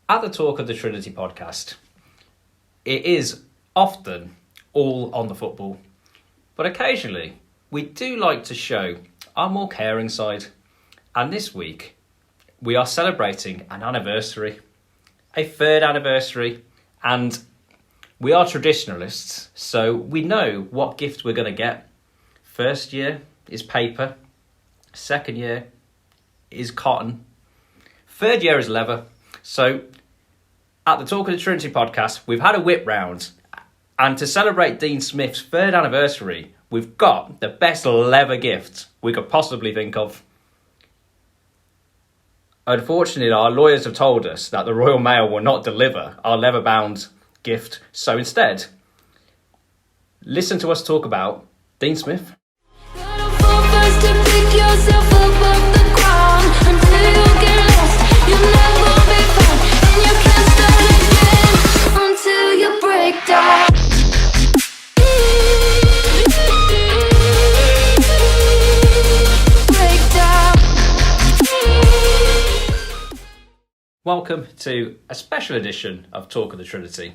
At the Talk of the Trinity podcast, it is often all on the football, but occasionally we do like to show our more caring side. And this week, we are celebrating an anniversary, a third anniversary, and we are traditionalists, so we know what gift we're going to get. First year is paper, second year is cotton, third year is leather. So at the Talk of the Trinity podcast, we've had a whip round, and to celebrate Dean Smith's third anniversary, we've got the best leather gift we could possibly think of. Unfortunately, our lawyers have told us that the Royal Mail will not deliver our leather-bound gift, so instead, listen to us talk about Dean Smith. Welcome to a special edition of Talk of the Trinity.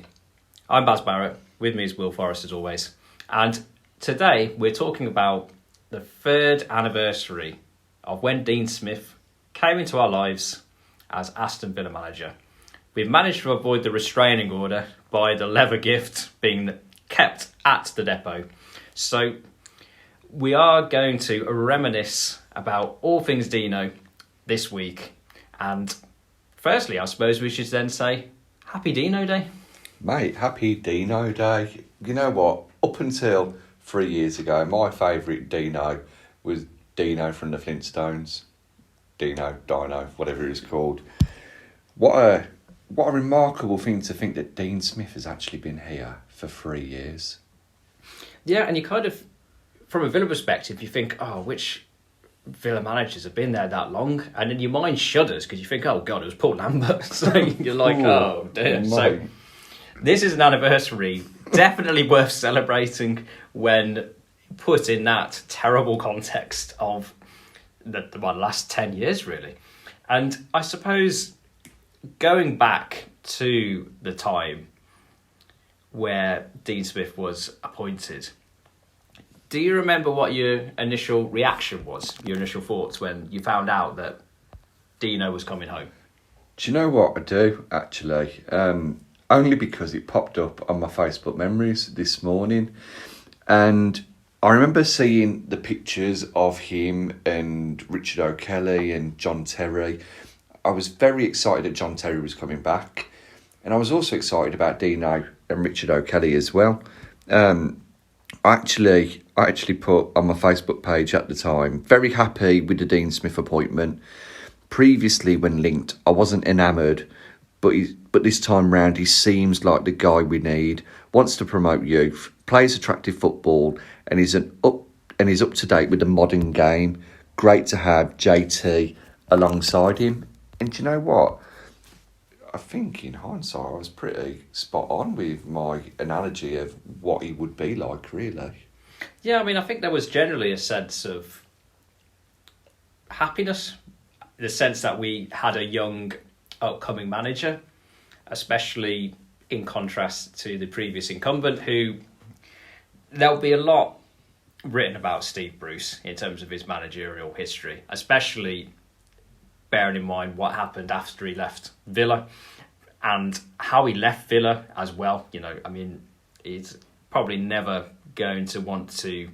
I'm Baz Barrett, with me is Will Forrest as always, and today we're talking about the third anniversary of when Dean Smith came into our lives as Aston Villa manager. We've managed to avoid the restraining order by the leather gift being kept at the depot. So we are going to reminisce about all things Deano this week. And firstly, I suppose we should then say Happy Deano Day. Mate, Happy Deano Day. You know what? Up until 3 years ago, my favourite Deano was Deano from the Flintstones. Dino, whatever it's called. What a remarkable thing to think that Dean Smith has actually been here for 3 years. Yeah, and you kind of, from a Villa perspective, you think, which Villa managers have been there that long? And then your mind shudders because you think, oh God, it was Paul Lambert. So you're like, oh dear. So this is an anniversary definitely worth celebrating when put in that terrible context of the last 10 years, really. And I suppose going back to the time where Dean Smith was appointed, do you remember what your initial reaction was, your initial thoughts when you found out that Deano was coming home? Do you know what I do, actually? Only because it popped up on my Facebook memories this morning. And I remember seeing the pictures of him and Richard O'Kelly and John Terry. I was very excited that John Terry was coming back. And I was also excited about Deano and Richard O'Kelly as well. I actually put on my Facebook page at the time, very happy with the Dean Smith appointment. Previously, when linked, I wasn't enamoured, but this time round, he seems like the guy we need. Wants to promote youth, plays attractive football, and is up to date with the modern game. Great to have JT alongside him. And do you know what? I think in hindsight, I was pretty spot on with my analogy of what he would be like, really. Yeah, I mean, I think there was generally a sense of happiness, the sense that we had a young, upcoming manager, especially in contrast to the previous incumbent, who there'll be a lot written about Steve Bruce in terms of his managerial history, especially bearing in mind what happened after he left Villa and how he left Villa as well. You know, I mean, he's probably never going to want to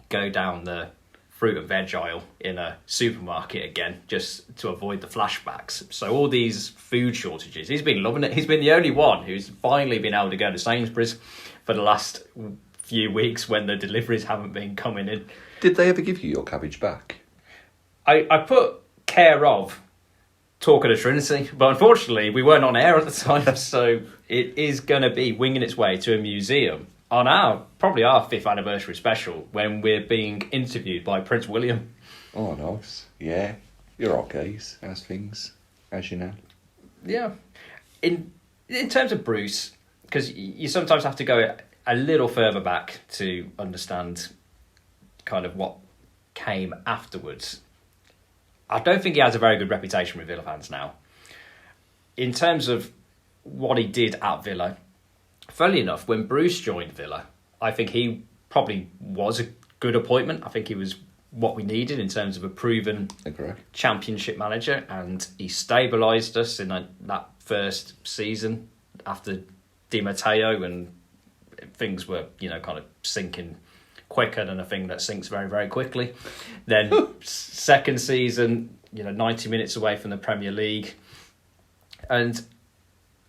go down the fruit and veg aisle in a supermarket again just to avoid the flashbacks. So all these food shortages, he's been loving it. He's been the only one who's finally been able to go to Sainsbury's for the last few weeks when the deliveries haven't been coming in. Did they ever give you your cabbage back? I put care of Talk of the Trinity, but unfortunately we weren't on air at the time, so it is going to be winging its way to a museum on probably our 5th anniversary special when we're being interviewed by Prince William. Oh, nice. Yeah, you're okay as things, as you know. Yeah. In terms of Bruce, because you sometimes have to go a little further back to understand kind of what came afterwards. I don't think he has a very good reputation with Villa fans now. in terms of what he did at Villa, funnily enough, when Bruce joined Villa, I think he probably was a good appointment. I think he was what we needed in terms of a proven championship manager, and he stabilised us in that first season after Di Matteo, and things were, kind of sinking quicker than a thing that sinks very, very quickly. Then second season, 90 minutes away from the Premier League, and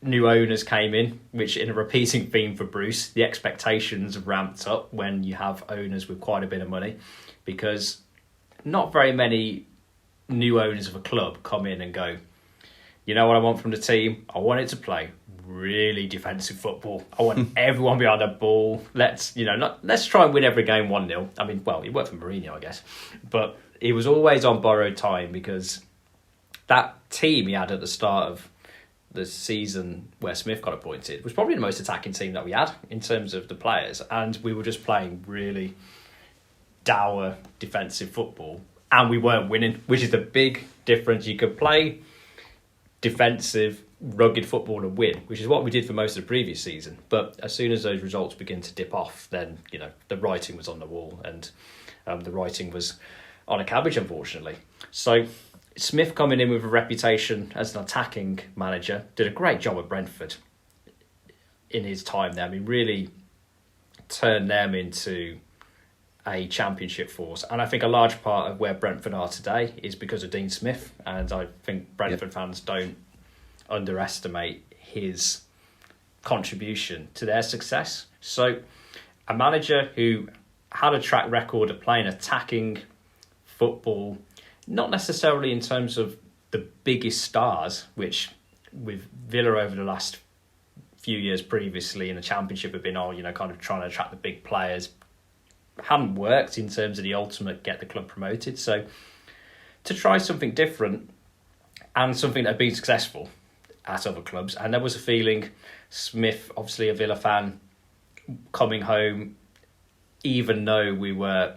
new owners came in, which, in a repeating theme for Bruce, the expectations ramped up when you have owners with quite a bit of money, because not very many new owners of a club come in and go, you know what I want from the team? I want it to play really defensive football. I want everyone behind the ball. Let's try and win every game 1-0. I mean, well, it worked for Mourinho, I guess, but he was always on borrowed time, because that team he had at the start of the season where Smith got appointed was probably the most attacking team that we had in terms of the players, and we were just playing really dour defensive football, and we weren't winning, which is the big difference. You could play defensive, rugged football and win, which is what we did for most of the previous season. But as soon as those results begin to dip off, then the writing was on the wall, and the writing was on a cabbage, unfortunately. So Smith, coming in with a reputation as an attacking manager, did a great job at Brentford in his time there. I mean, really turned them into a championship force, and I think a large part of where Brentford are today is because of Dean Smith, and I think Brentford fans don't underestimate his contribution to their success. So a manager who had a track record of playing attacking football, not necessarily in terms of the biggest stars, which with Villa over the last few years previously in the Championship have been kind of trying to attract the big players, hadn't worked in terms of the ultimate get the club promoted. So to try something different, and something that had been successful at other clubs, and there was a feeling Smith, obviously a Villa fan, coming home, even though we were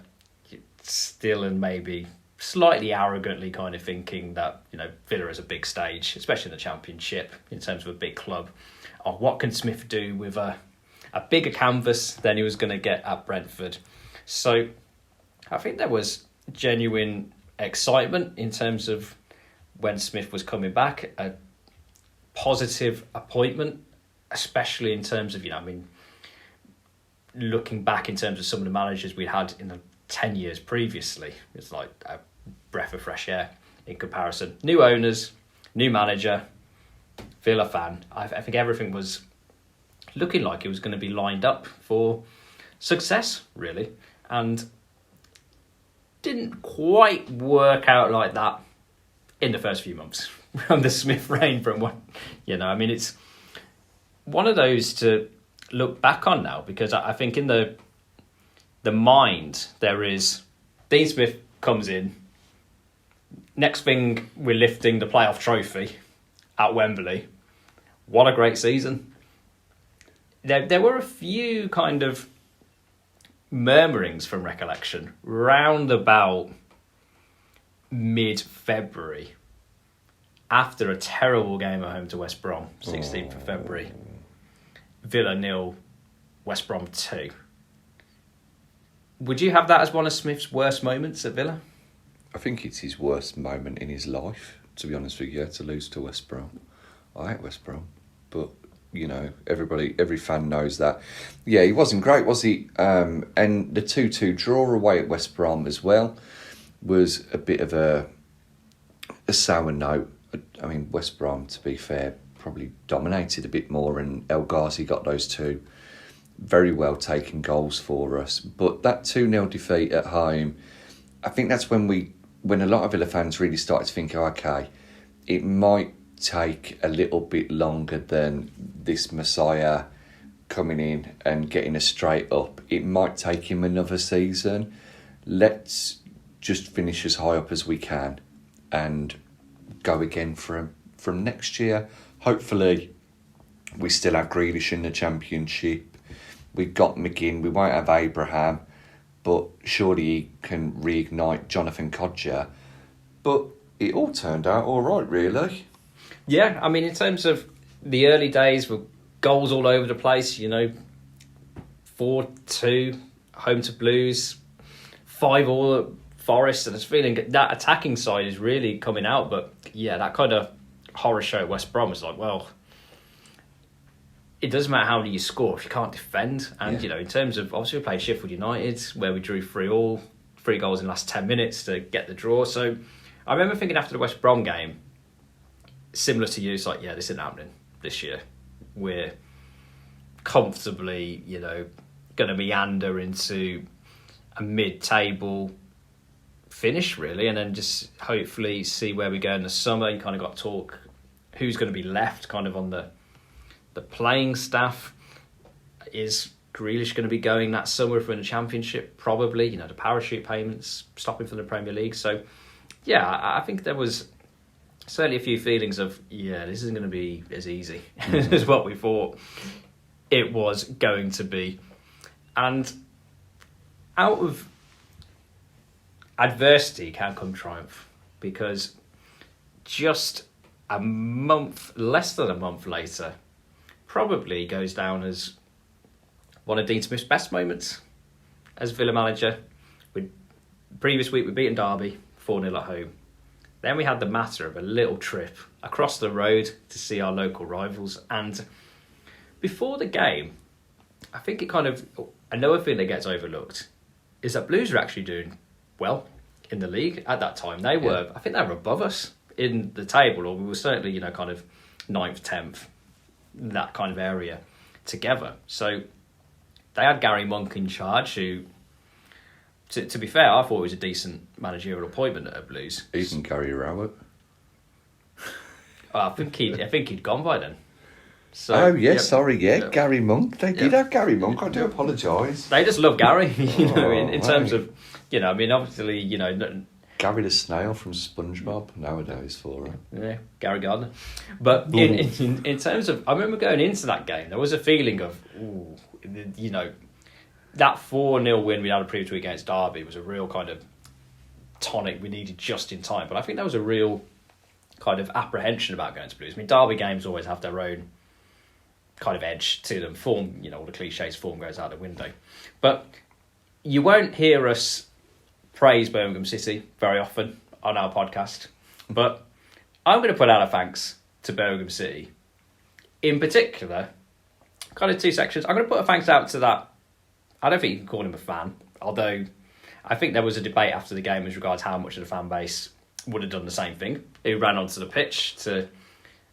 still and maybe slightly arrogantly kind of thinking that Villa is a big stage, especially in the Championship, in terms of a big club. Oh, what can Smith do with a bigger canvas than he was going to get at Brentford? So I think there was genuine excitement in terms of when Smith was coming back, a positive appointment, especially in terms of, looking back in terms of some of the managers we had in the 10 years previously. It's like a breath of fresh air in comparison. New owners, new manager, Villa fan. I think everything was looking like it was going to be lined up for success, really. And didn't quite work out like that in the first few months from the Smith reign. It's one of those to look back on now, because I think in the mind there is Dean Smith comes in, next thing we're lifting the playoff trophy at Wembley. What a great season. There were a few kind of murmurings from recollection round about mid-February after a terrible game at home to West Brom, 16th of February. Villa 0, West Brom 2. Would you have that as one of Smith's worst moments at Villa? I think it's his worst moment in his life, to be honest with you, to lose to West Brom. I hate West Brom, but every fan knows that. Yeah, he wasn't great, was he? And the 2-2 draw away at West Brom as well was a bit of a sour note. I mean, West Brom, to be fair, probably dominated a bit more, and El Ghazi got those two very well taken goals for us. But that 2-0 defeat at home, I think that's when a lot of Villa fans really started to think, okay, it might take a little bit longer than this Messiah coming in and getting us straight up. It might take him another season. Let's just finish as high up as we can and go again from next year. Hopefully we still have Grealish in the Championship. We've got McGinn. We won't have Abraham, but surely he can reignite Jonathan Kodjia. But it all turned out all right, really. Yeah, I mean, in terms of the early days, with goals all over the place, 4-2, home to Blues, 5-all at Forest, and it's feeling that attacking side is really coming out. But yeah, that kind of horror show at West Brom was like, well, it doesn't matter how many you score if you can't defend. And, in terms of, obviously we played Sheffield United, where we drew 3-3 goals in the last 10 minutes to get the draw. So I remember thinking after the West Brom game, similar to you, it's like, yeah, this isn't happening this year. We're comfortably, going to meander into a mid-table finish, really, and then just hopefully see where we go in the summer. You kind of got to talk who's going to be left kind of on the playing staff. Is Grealish going to be going that summer if we're in the Championship? Probably. The parachute payments stopping from the Premier League. So, yeah, I think there was certainly a few feelings of, this isn't going to be as easy as what we thought it was going to be. And out of adversity can come triumph, because just less than a month later, probably goes down as one of Dean Smith's best moments as Villa manager. Previous week we'd beaten Derby 4-0 at home. Then we had the matter of a little trip across the road to see our local rivals. And before the game, I think another thing that gets overlooked is that Blues are actually doing well in the league at that time. I think they were above us in the table, or we were certainly, kind of 9th, 10th, that kind of area together. So they had Gary Monk in charge, who, to be fair, I thought it was a decent managerial appointment at Blues. Even Gary Rowett. Well, I think he'd gone by then. So, Gary Monk. They did have Gary Monk. I do apologise. They just love Gary, in terms of, obviously, Gary the Snail from SpongeBob nowadays for her. Yeah, Gary Gardner. But in terms of, I remember going into that game, there was a feeling of, that 4-0 win we had a previous week against Derby was a real kind of tonic we needed just in time. But I think there was a real kind of apprehension about going to Blues. I mean, Derby games always have their own kind of edge to them. Form, all the cliches, form goes out the window. But you won't hear us praise Birmingham City very often on our podcast. But I'm going to put out a thanks to Birmingham City. In particular, kind of two sections. I'm going to put a thanks out to that. I don't think you can call him a fan, although I think there was a debate after the game as regards how much of the fan base would have done the same thing, who ran onto the pitch to,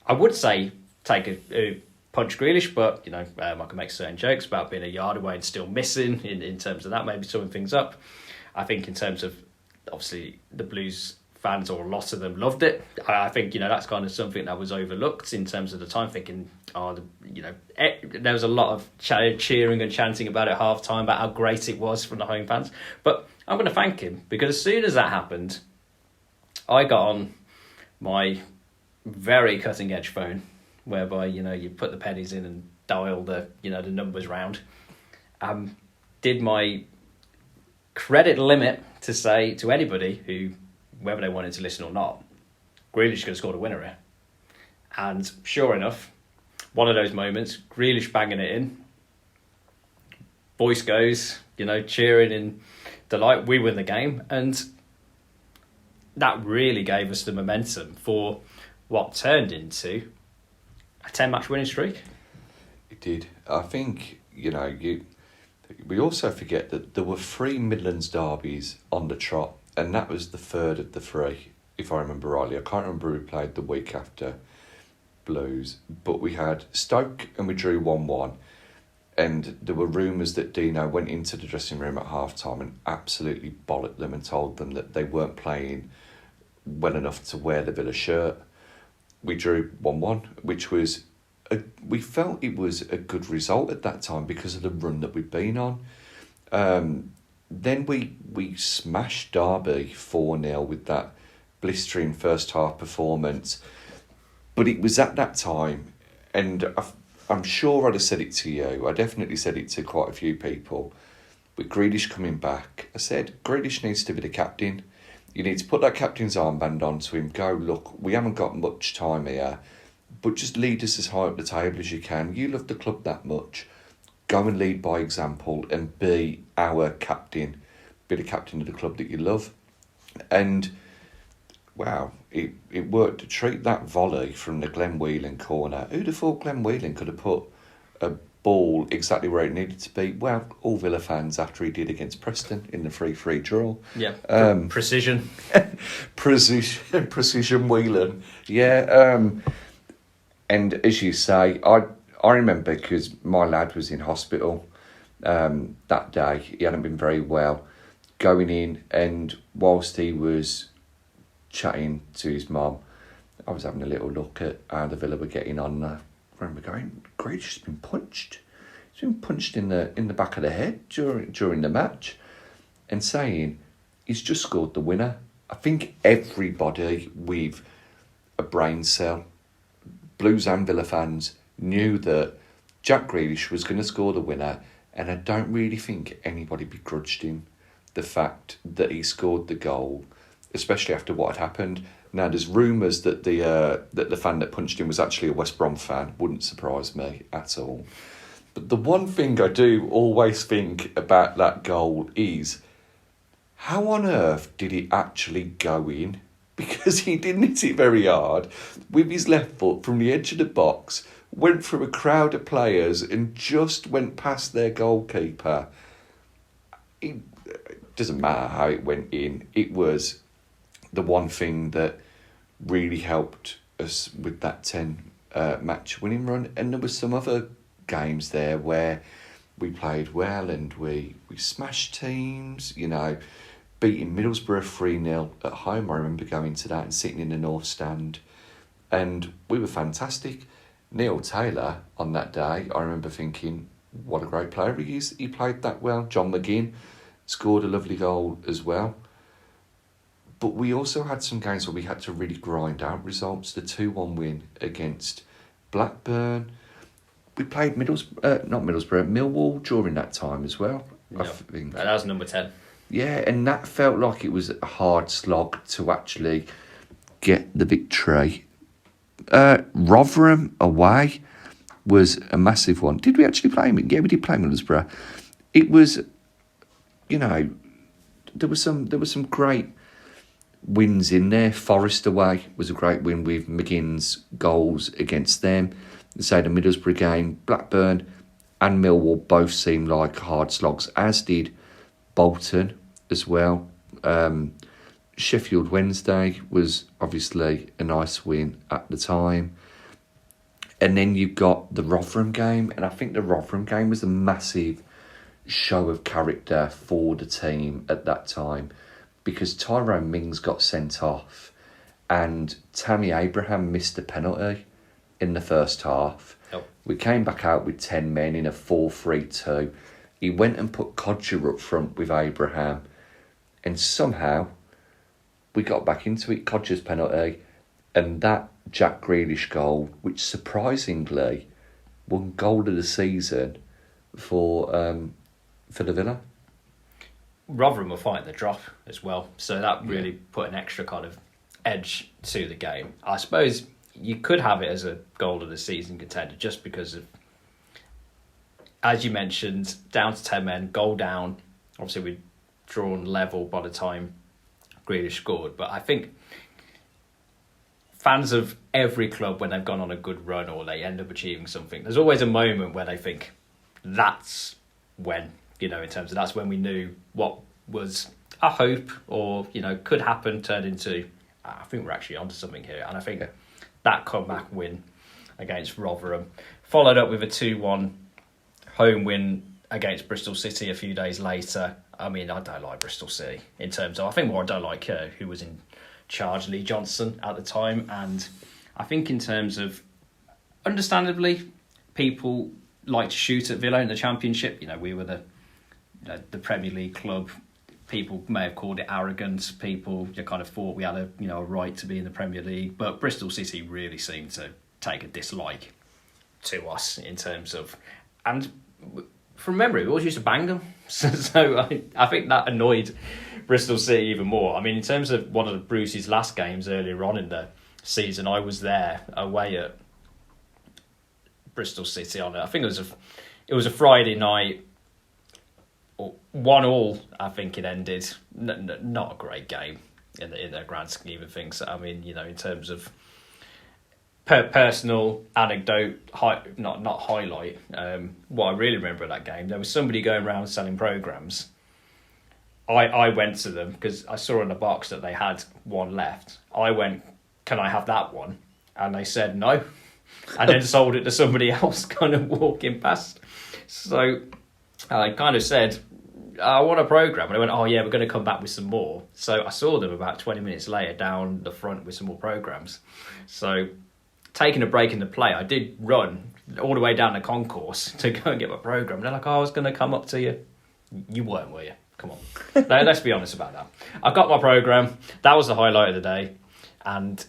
I would say, take a punch Grealish, but, I can make certain jokes about being a yard away and still missing in terms of that, maybe summing things up. I think in terms of, obviously, the Blues fans, or a lot of them, loved it. I think, that's kind of something that was overlooked in terms of the time, thinking, there was a lot of cheering and chanting about it at half-time, about how great it was from the home fans. But I'm going to thank him, because as soon as that happened, I got on my very cutting-edge phone, whereby, you put the pennies in and dial the numbers round. Did my credit limit to say to anybody who, whether they wanted to listen or not, Grealish could have scored a winner here. And sure enough, one of those moments, Grealish banging it in, voice goes, cheering in delight, we win the game. And that really gave us the momentum for what turned into a 10-match winning streak. It did. I think, we also forget that there were 3 Midlands derbies on the trot, and that was the third of the 3, if I remember rightly. I can't remember who played the week after Blues, but we had Stoke and we drew 1-1, and there were rumours that Deano went into the dressing room at half-time and absolutely bollocked them and told them that they weren't playing well enough to wear the Villa shirt. We drew 1-1, which was, we felt it was a good result at that time because of the run that we'd been on. Then we smashed Derby 4-0 with that blistering first half performance. But it was at that time, and I'm sure I'd have said it to you, I definitely said it to quite a few people, with Grealish coming back, I said, Grealish needs to be the captain. You need to put that captain's armband on to him, go, look, we haven't got much time here. but just lead us as high up the table as you can. You love the club that much. Go and lead by example and be our captain. Be the captain of the club that you love. And, wow, it worked. To treat that volley from the Glenn Whelan corner. Who'd have thought Glenn Whelan could have put a ball exactly where it needed to be? Well, all Villa fans after he did against Preston in the 3-3 draw. Yeah, precision. Precision Whelan. Yeah, and as you say, I remember because my lad was in hospital that day. He hadn't been very well. Going in, and whilst he was chatting to his mum, I was having a little look at how the Villa were getting on. I remember going, Grealish has been punched. He's been punched in the back of the head during the match, and saying he's just scored the winner. I think everybody with a brain cell, Blues and Villa fans, knew that Jack Grealish was going to score the winner, and I don't really think anybody begrudged him the fact that he scored the goal, especially after what had happened. Now, there's rumours that the fan that punched him was actually a West Brom fan. Wouldn't surprise me at all. But the one thing I do always think about that goal is, how on earth did it actually go in? Because he didn't hit it very hard with his left foot from the edge of the box, went through a crowd of players and just went past their goalkeeper. It doesn't matter how it went in. It was the one thing that really helped us with that 10 match winning run. And there were some other games there where we played well and we smashed teams, beating Middlesbrough 3-0 at home. I remember going to that and sitting in the North Stand, and we were fantastic. Neil Taylor on that day, I remember thinking, what a great player he is. He played that well. John McGinn scored a lovely goal as well. But we also had some games where we had to really grind out results. The 2-1 win against Blackburn. We played Millwall during that time as well. No, I think that was number 10. Yeah, and that felt like it was a hard slog to actually get the victory. Rotherham away was a massive one. Did we actually play him? Yeah, we did play Middlesbrough. It was, there was some great wins in there. Forest away was a great win with McGinn's goals against them. Say the Middlesbrough game, Blackburn and Millwall both seemed like hard slogs, as did Bolton as well. Sheffield Wednesday was obviously a nice win at the time. And then you've got the Rotherham game, and I think the Rotherham game was a massive show of character for the team at that time, because Tyrone Mings got sent off and Tammy Abraham missed a penalty in the first half. Oh. We came back out with 10 men in a 4-3-2. He went and put Codger up front with Abraham, and somehow we got back into it. Codger's penalty, and that Jack Grealish goal, which surprisingly won goal of the season for the Villa. Rotherham were fighting the drop as well, so that really put an extra kind of edge to the game. I suppose you could have it as a goal of the season contender just because of, as you mentioned, down to 10 men, goal down. Obviously, we'd drawn level by the time Grealish scored, but I think fans of every club, when they've gone on a good run or they end up achieving something, there's always a moment where they think that's when, in terms of that's when we knew what was a hope or, could happen turned into, I think we're actually onto something here. And I think that comeback win against Rotherham, followed up with a 2-1 home win against Bristol City a few days later. I mean, I don't like Bristol City in terms of, I think more I don't like who was in charge, Lee Johnson at the time. And I think in terms of, understandably, people like to shoot at Villa in the Championship. We were the Premier League club. People may have called it arrogance. People kind of thought we had a right to be in the Premier League. But Bristol City really seemed to take a dislike to us in terms of, and from memory, we always used to bang them. So I think that annoyed Bristol City even more. I mean, in terms of one of Bruce's last games earlier on in the season, I was there away at Bristol City on it. I think it was a Friday night, 1-1. I think it ended. Not a great game in the grand scheme of things. I mean, in terms of personal anecdote, not highlight. What I really remember of that game, there was somebody going around selling programs. I went to them because I saw in the box that they had one left. I went, "Can I have that one?" And they said no, and then sold it to somebody else kind of walking past. So I kind of said, "I want a program," and they went, "Oh yeah, we're going to come back with some more." So I saw them about 20 minutes later down the front with some more programs. So taking a break in the play, I did run all the way down the concourse to go and get my program. They're like, "Oh, I was going to come up to you." You weren't, were you? Come on. Let's be honest about that. I got my program. That was the highlight of the day. And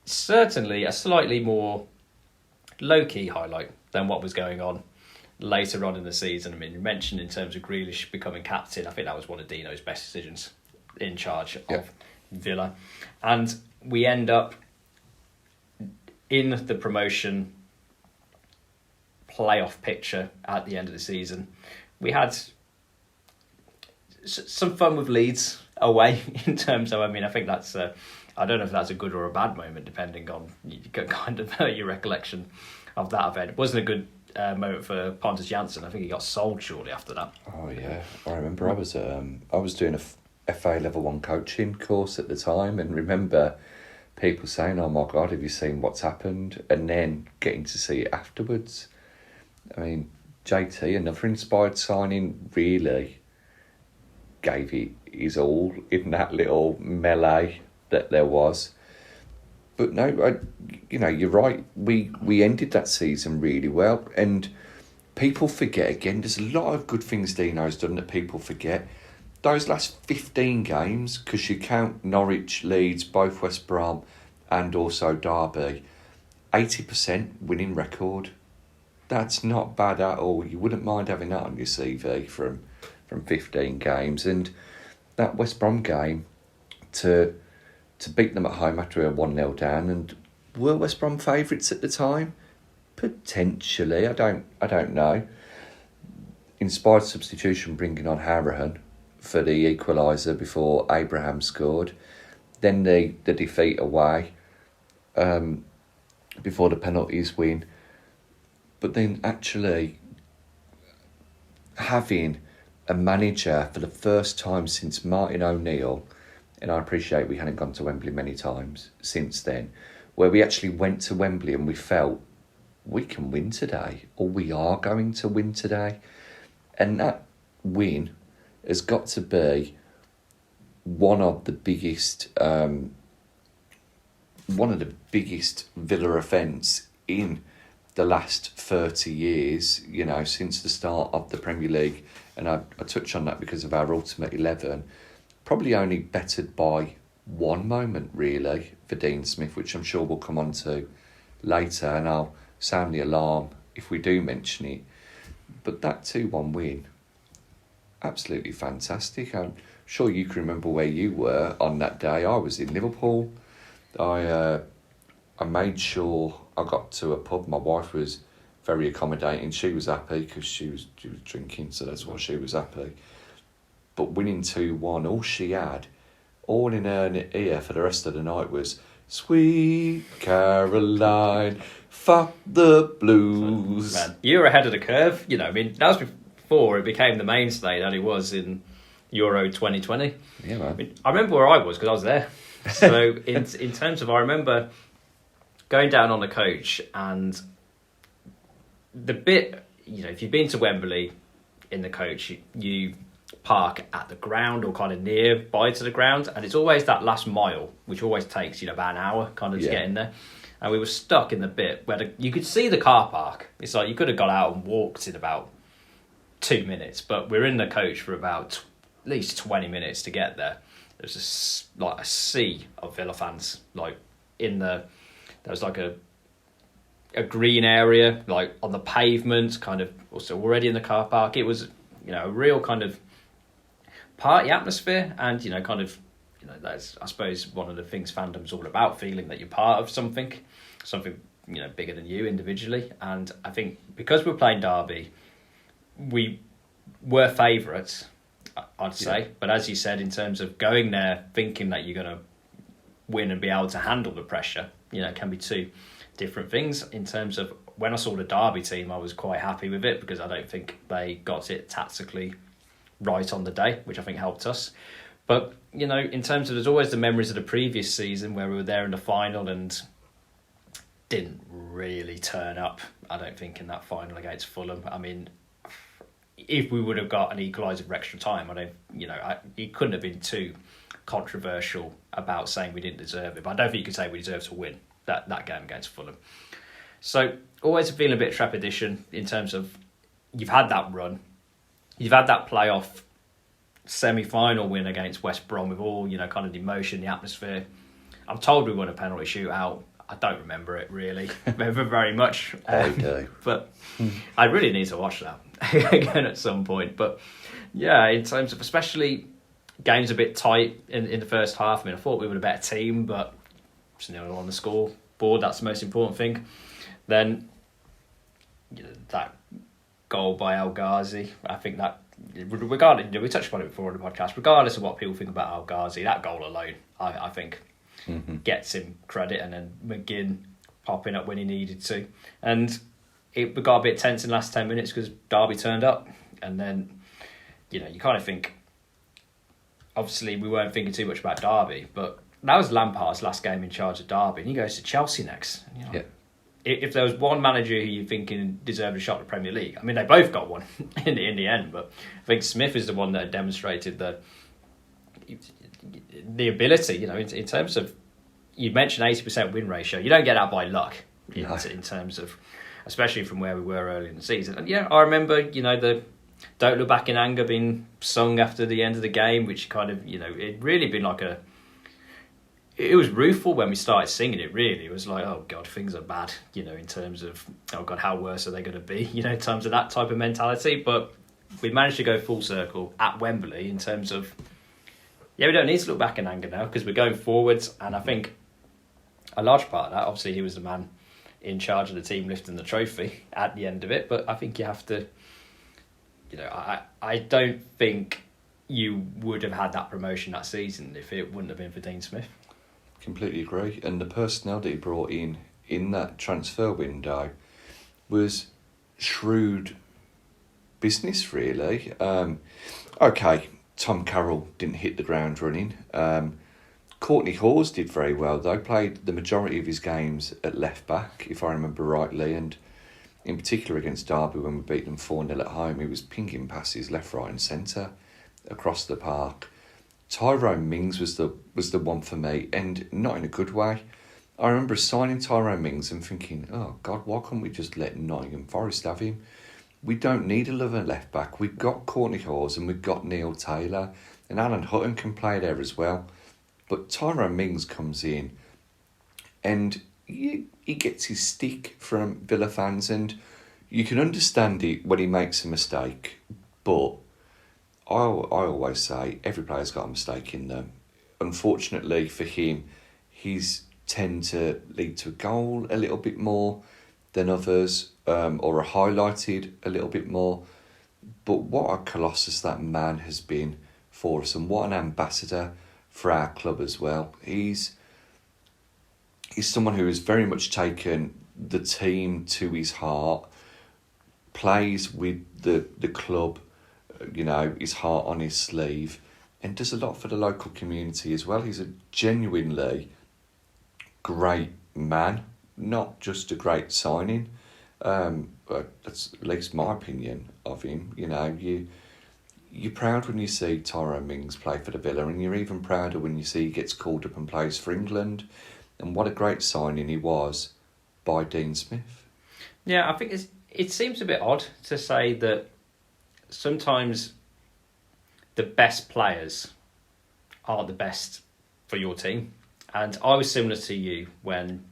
certainly a slightly more low-key highlight than what was going on later on in the season. I mean, you mentioned in terms of Grealish becoming captain, I think that was one of Deano's best decisions in charge of Villa. And we end up in the promotion playoff picture at the end of the season. We had some fun with Leeds away in terms of, I think that's, I don't know if that's a good or a bad moment, depending on kind of your recollection of that event. It wasn't a good moment for Pontus Jansson. I think he got sold shortly after that. Oh yeah, I remember I was doing a FA Level 1 coaching course at the time, and remember people saying, "Oh my God, have you seen what's happened?" And then getting to see it afterwards. I mean, JT, another inspired signing, really gave it his all in that little melee that there was. But no, you're right. We ended that season really well, and people forget again. There's a lot of good things Deano's done that people forget. Those last 15 games, because you count Norwich, Leeds, both West Brom, and also Derby, 80% winning record. That's not bad at all. You wouldn't mind having that on your CV from 15 games. And that West Brom game, to beat them at home after a 1-0 down, and were West Brom favourites at the time? Potentially, I don't know. Inspired substitution, bringing on Harahan for the equaliser before Abraham scored. Then the defeat away before the penalties win. But then actually having a manager for the first time since Martin O'Neill, and I appreciate we hadn't gone to Wembley many times since then, where we actually went to Wembley and we felt we can win today, or we are going to win today. And that win has got to be one of the biggest Villa events in the last 30 years, since the start of the Premier League. And I touch on that because of our Ultimate 11. Probably only bettered by one moment, really, for Dean Smith, which I'm sure we'll come on to later, and I'll sound the alarm if we do mention it. But that 2-1 win, absolutely fantastic. I'm sure you can remember where you were on that day. I was in Liverpool. I made sure I got to a pub. My wife was very accommodating. She was happy because she was drinking, so that's why she was happy. But winning 2-1, all she had, all in her ear for the rest of the night was "Sweet Caroline, fuck the Blues." Man, you're ahead of the curve. That was before it became the mainstay that it was in Euro 2020. Yeah, man. I remember where I was because I was there. So in terms of, I remember going down on the coach, and the bit, if you've been to Wembley in the coach, you park at the ground or kind of nearby to the ground, and it's always that last mile, which always takes about an hour kind of to get in there. And we were stuck in the bit where you could see the car park. It's like you could have got out and walked in about 2 minutes, but we're in the coach for about at least 20 minutes to get there. There's a sea of Villa fans, there was a green area, on the pavement, kind of also already in the car park. It was, a real kind of party atmosphere, and that's, I suppose, one of the things fandom's all about, feeling that you're part of something bigger than you individually. And I think because we're playing Derby, we were favourites, I'd say. But as you said, in terms of going there thinking that you're going to win and be able to handle the pressure, it can be two different things. In terms of when I saw the Derby team, I was quite happy with it because I don't think they got it tactically right on the day, which I think helped us. But, in terms of, there's always the memories of the previous season where we were there in the final and didn't really turn up, I don't think, in that final against Fulham. I mean, if we would have got an equaliser for extra time, it couldn't have been too controversial about saying we didn't deserve it. But I don't think you could say we deserved to win that game against Fulham. So, always feeling a bit of trepidation in terms of you've had that run, you've had that playoff semi-final win against West Brom with all, kind of the emotion, the atmosphere. I'm told we won a penalty shootout. I don't remember it really very much. I do. But I really need to watch that again at some point. But yeah, in terms of especially games a bit tight in the first half, I thought we were a better team, but it's 0 on the scoreboard. That's the most important thing. Then that goal by El Ghazi, I think that, regardless, we touched on it before on the podcast, regardless of what people think about El Ghazi, that goal alone, I think, gets him credit, and then McGinn popping up when he needed to. And it got a bit tense in the last 10 minutes because Derby turned up, and then, you kind of think, obviously we weren't thinking too much about Derby, but that was Lampard's last game in charge of Derby, and he goes to Chelsea next. If there was one manager who you're thinking deserved a shot at the Premier League, I mean, they both got one in the end, but I think Smith is the one that had demonstrated the ability, in terms of, you mentioned 80% win ratio. You don't get that by luck in terms of, especially from where we were early in the season. And I remember, the Don't Look Back in Anger being sung after the end of the game, which kind of, it'd really been like it was rueful when we started singing it, really. It was like, oh God, things are bad, in terms of, oh God, how worse are they going to be, in terms of that type of mentality. But we managed to go full circle at Wembley in terms of, we don't need to look back in anger now because we're going forwards. And I think a large part of that, obviously he was the man in charge of the team lifting the trophy at the end of it. But I think you have to, I don't think you would have had that promotion that season if it wouldn't have been for Dean Smith. Completely agree. And the personnel that he brought in that transfer window was shrewd business, really. Okay, Tom Carroll didn't hit the ground running. Courtney Hawes did very well, though. Played the majority of his games at left back, if I remember rightly, and in particular against Derby when we beat them 4-0 at home, he was pinging passes left, right and centre across the park. Tyrone Mings was the one for me, and not in a good way. I remember signing Tyrone Mings and thinking, oh God, why can't we just let Nottingham Forest have him? We don't need a lover left back. We've got Courtney Hawes and we've got Neil Taylor, and Alan Hutton can play there as well. But Tyrone Mings comes in and he gets his stick from Villa fans, and you can understand it when he makes a mistake, but I always say every player's got a mistake in them. Unfortunately for him, he's tend to lead to a goal a little bit more than others, or are highlighted a little bit more. But what a colossus that man has been for us, and what an ambassador for our club as well. He's someone who has very much taken the team to his heart, plays with the club, his heart on his sleeve, and does a lot for the local community as well. He's a genuinely great man, not just a great signing. That's at least my opinion of him. You're proud when you see Tyrone Mings play for the Villa, and you're even prouder when you see he gets called up and plays for England. And what a great signing he was by Dean Smith. Yeah, I think it seems a bit odd to say that sometimes the best players aren't the best for your team. And I was similar to you when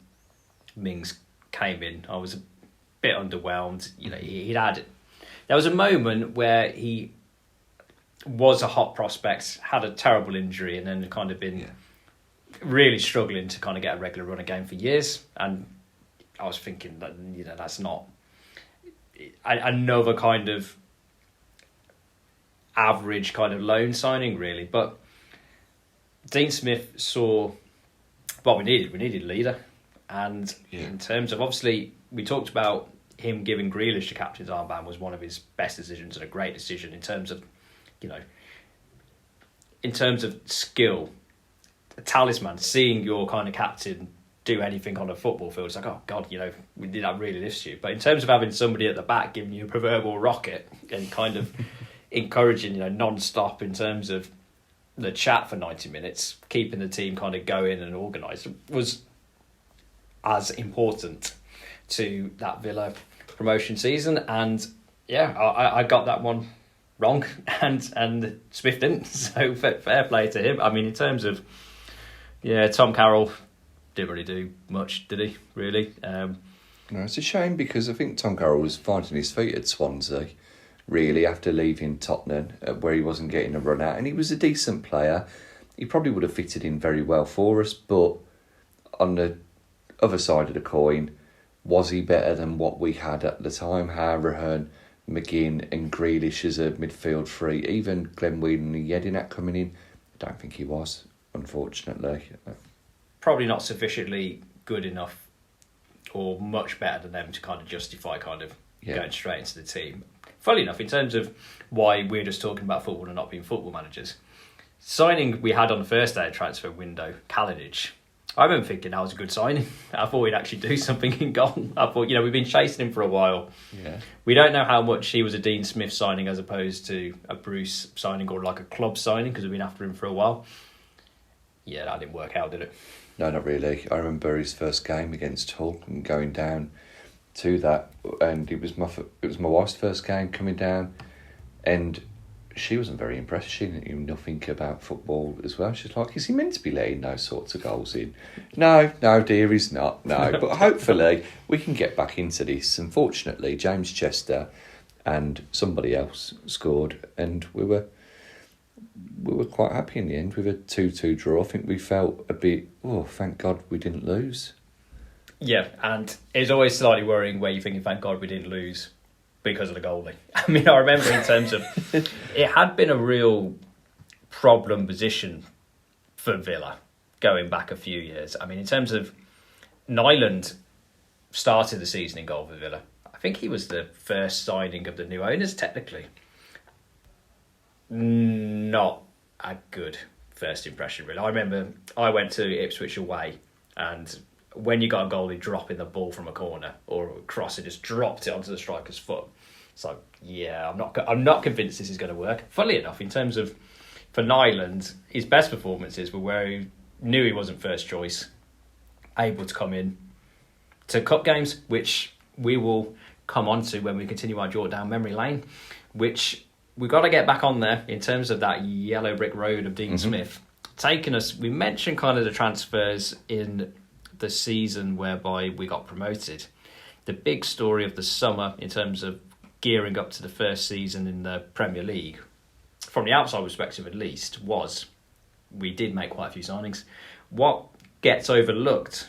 Mings came in. I was a bit underwhelmed. There was a moment where he was a hot prospect, had a terrible injury, and then kind of been really struggling to kind of get a regular run of game for years. And I was thinking that that's not another kind of average kind of loan signing, really. But Dean Smith saw what we needed. We needed a leader, and in terms of, obviously, we talked about him giving Grealish the captain's armband was one of his best decisions and a great decision in terms of, in terms of skill, a talisman, seeing your kind of captain do anything on a football field. It's like, oh God, that really lifts you. But in terms of having somebody at the back giving you a proverbial rocket and kind of encouraging, non-stop in terms of the chat for 90 minutes, keeping the team kind of going and organised was as important to that Villa promotion season. And I got that one wrong, and Smith didn't. So fair play to him. I mean, in terms of Tom Carroll didn't really do much, did he? Really? No, it's a shame because I think Tom Carroll was finding his feet at Swansea, really, after leaving Tottenham, where he wasn't getting a run out, and he was a decent player. He probably would have fitted in very well for us, but on the other side of the coin, was he better than what we had at the time? Harahan, McGinn and Grealish as a midfield three, even Glenn Whelan and Jedinak coming in, I don't think he was, unfortunately. Probably not sufficiently good enough or much better than them to kind of justify going straight into the team. Funnily enough, in terms of why we're just talking about football and not being football managers, signing we had on the first day of transfer window, Kalinic, I remember thinking that was a good signing. I thought he'd actually do something in goal. I thought, we've been chasing him for a while. Yeah. We don't know how much he was a Dean Smith signing as opposed to a Bruce signing or like a club signing, because we've been after him for a while. Yeah, that didn't work out, did it? No, not really. I remember his first game against Hull and going down to that, and it was my wife's first game coming down, and she wasn't very impressed. She knew nothing about football as well. She's like, is he meant to be letting those sorts of goals in? No, dear, he's not. No, but hopefully we can get back into this. Unfortunately, James Chester and somebody else scored, and we were quite happy in the end with a 2-2 draw. I think we felt a bit, thank God we didn't lose. Yeah, and it's always slightly worrying where you're thinking, thank God we didn't lose because of the goalie. I mean, I remember in terms of, it had been a real problem position for Villa going back a few years. I mean, in terms of, Nyland started the season in goal for Villa. I think he was the first signing of the new owners, technically. Not a good first impression, really. I remember I went to Ipswich away, and when you got a goalie dropping the ball from a corner or a cross, it just dropped it onto the striker's foot. So I'm not convinced this is going to work. Funnily enough, in terms of for Nyland, his best performances were where he knew he wasn't first choice, able to come in to cup games, which we will come on to when we continue our jaunt down memory lane, which we've got to get back on there in terms of that yellow brick road of Dean Smith. Taking us, we mentioned kind of the transfers in the season whereby we got promoted. The big story of the summer in terms of gearing up to the first season in the Premier League, from the outside perspective at least, was we did make quite a few signings. What gets overlooked,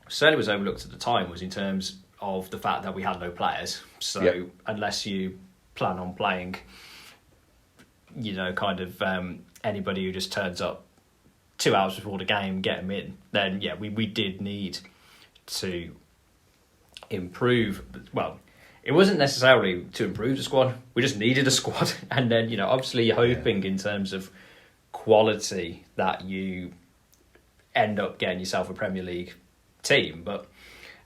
certainly was overlooked at the time, was in terms of the fact that we had no players. So unless you plan on playing, anybody who just turns up 2 hours before the game, get them in, then we did need to improve. Well, it wasn't necessarily to improve the squad, we just needed a squad. And then, obviously you're hoping in terms of quality that you end up getting yourself a Premier League team. But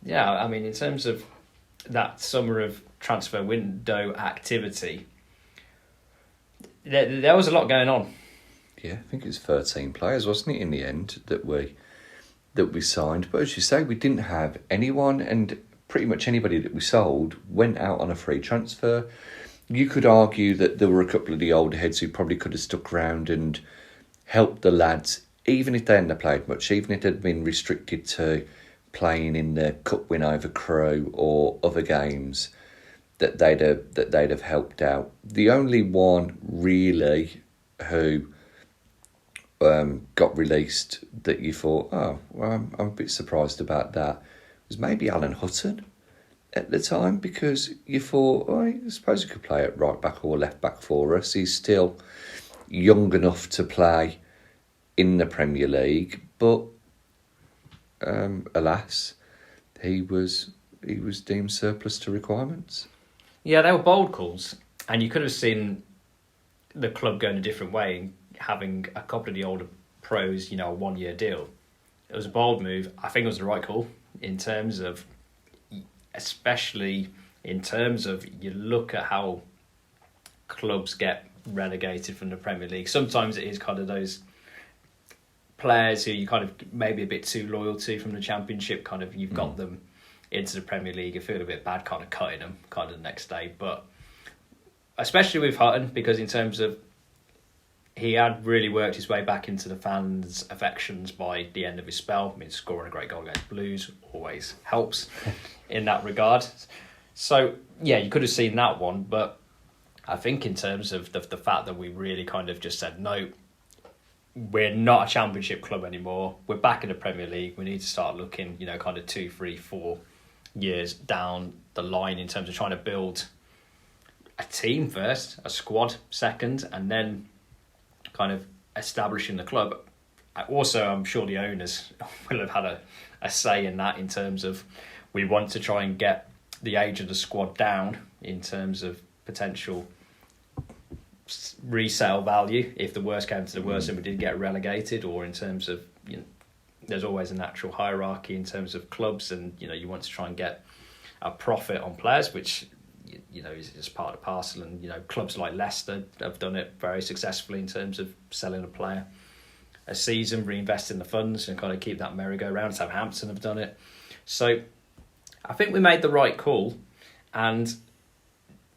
in terms of that summer of transfer window activity, there was a lot going on. Yeah, I think it was 13 players, wasn't it, in the end, that we signed. But as you say, we didn't have anyone, and pretty much anybody that we sold went out on a free transfer. You could argue that there were a couple of the older heads who probably could have stuck around and helped the lads, even if they hadn't played much, even if they'd been restricted to playing in the cup win over Crewe or other games, that they'd have helped out. The only one really who got released that you thought, I'm a bit surprised about that, was maybe Alan Hutton at the time, because you thought, oh, I suppose he could play at right back or left back for us. He's still young enough to play in the Premier League, but alas, he was deemed surplus to requirements. Yeah, they were bold calls, and you could have seen the club going a different way, having a couple of the older pros, a 1-year deal. It was a bold move. I think it was the right call in terms of, especially in terms of, you look at how clubs get relegated from the Premier League. Sometimes it is kind of those players who you kind of maybe a bit too loyal to from the Championship, kind of you've got them into the Premier League. You feel a bit bad kind of cutting them kind of the next day. But especially with Hutton, because in terms of, he had really worked his way back into the fans' affections by the end of his spell. I mean, scoring a great goal against Blues always helps in that regard. So, yeah, you could have seen that one. But I think in terms of the fact that we really kind of just said, no, we're not a Championship club anymore. We're back in the Premier League. We need to start looking, kind of 2, 3, 4 years down the line in terms of trying to build a team first, a squad second, and then kind of establishing the club. Also, I'm sure the owners will have had a say in that, in terms of, we want to try and get the age of the squad down in terms of potential resale value if the worst came to the worst and we did get relegated, or in terms of, there's always a natural hierarchy in terms of clubs, and you want to try and get a profit on players, which is just part of the parcel. And clubs like Leicester have done it very successfully in terms of selling a player a season, reinvesting the funds, and kind of keep that merry-go-round. Southampton have done it. So I think we made the right call, and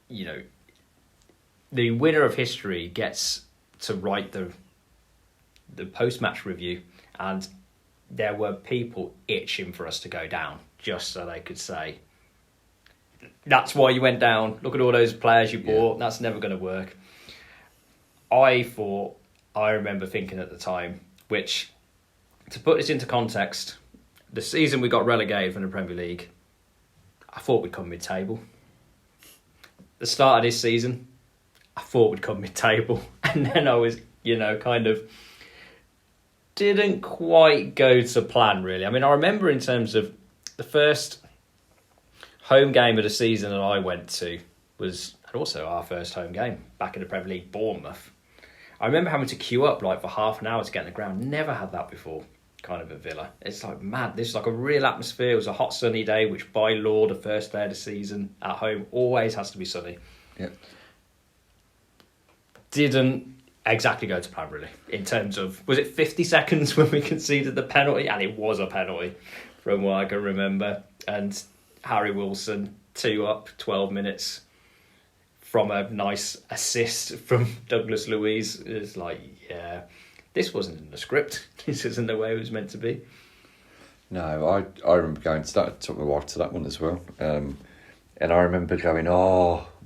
the winner of history gets to write the post-match review, and there were people itching for us to go down just so they could say, that's why you went down. Look at all those players you bought. That's never going to work. I remember thinking at the time, which, to put this into context, the season we got relegated from the Premier League, I thought we'd come mid-table. The start of this season, I thought we'd come mid-table. And then I was, kind of didn't quite go to plan, really. I mean, I remember in terms of the first home game of the season that I went to was, and also our first home game back in the Premier League, Bournemouth. I remember having to queue up for half an hour to get on the ground. Never had that before, kind of at Villa. It's mad. This is a real atmosphere. It was a hot sunny day, which by law, the first day of the season at home always has to be sunny. Yep. Didn't exactly go to plan, really, in terms of, was it 50 seconds when we conceded the penalty? And it was a penalty from what I can remember. And Harry Wilson, 2 up, 12 minutes from a nice assist from Douglas Luiz. It's this wasn't in the script. This isn't the way it was meant to be. No, I remember going to that. It took my wife to that one as well. And I remember going,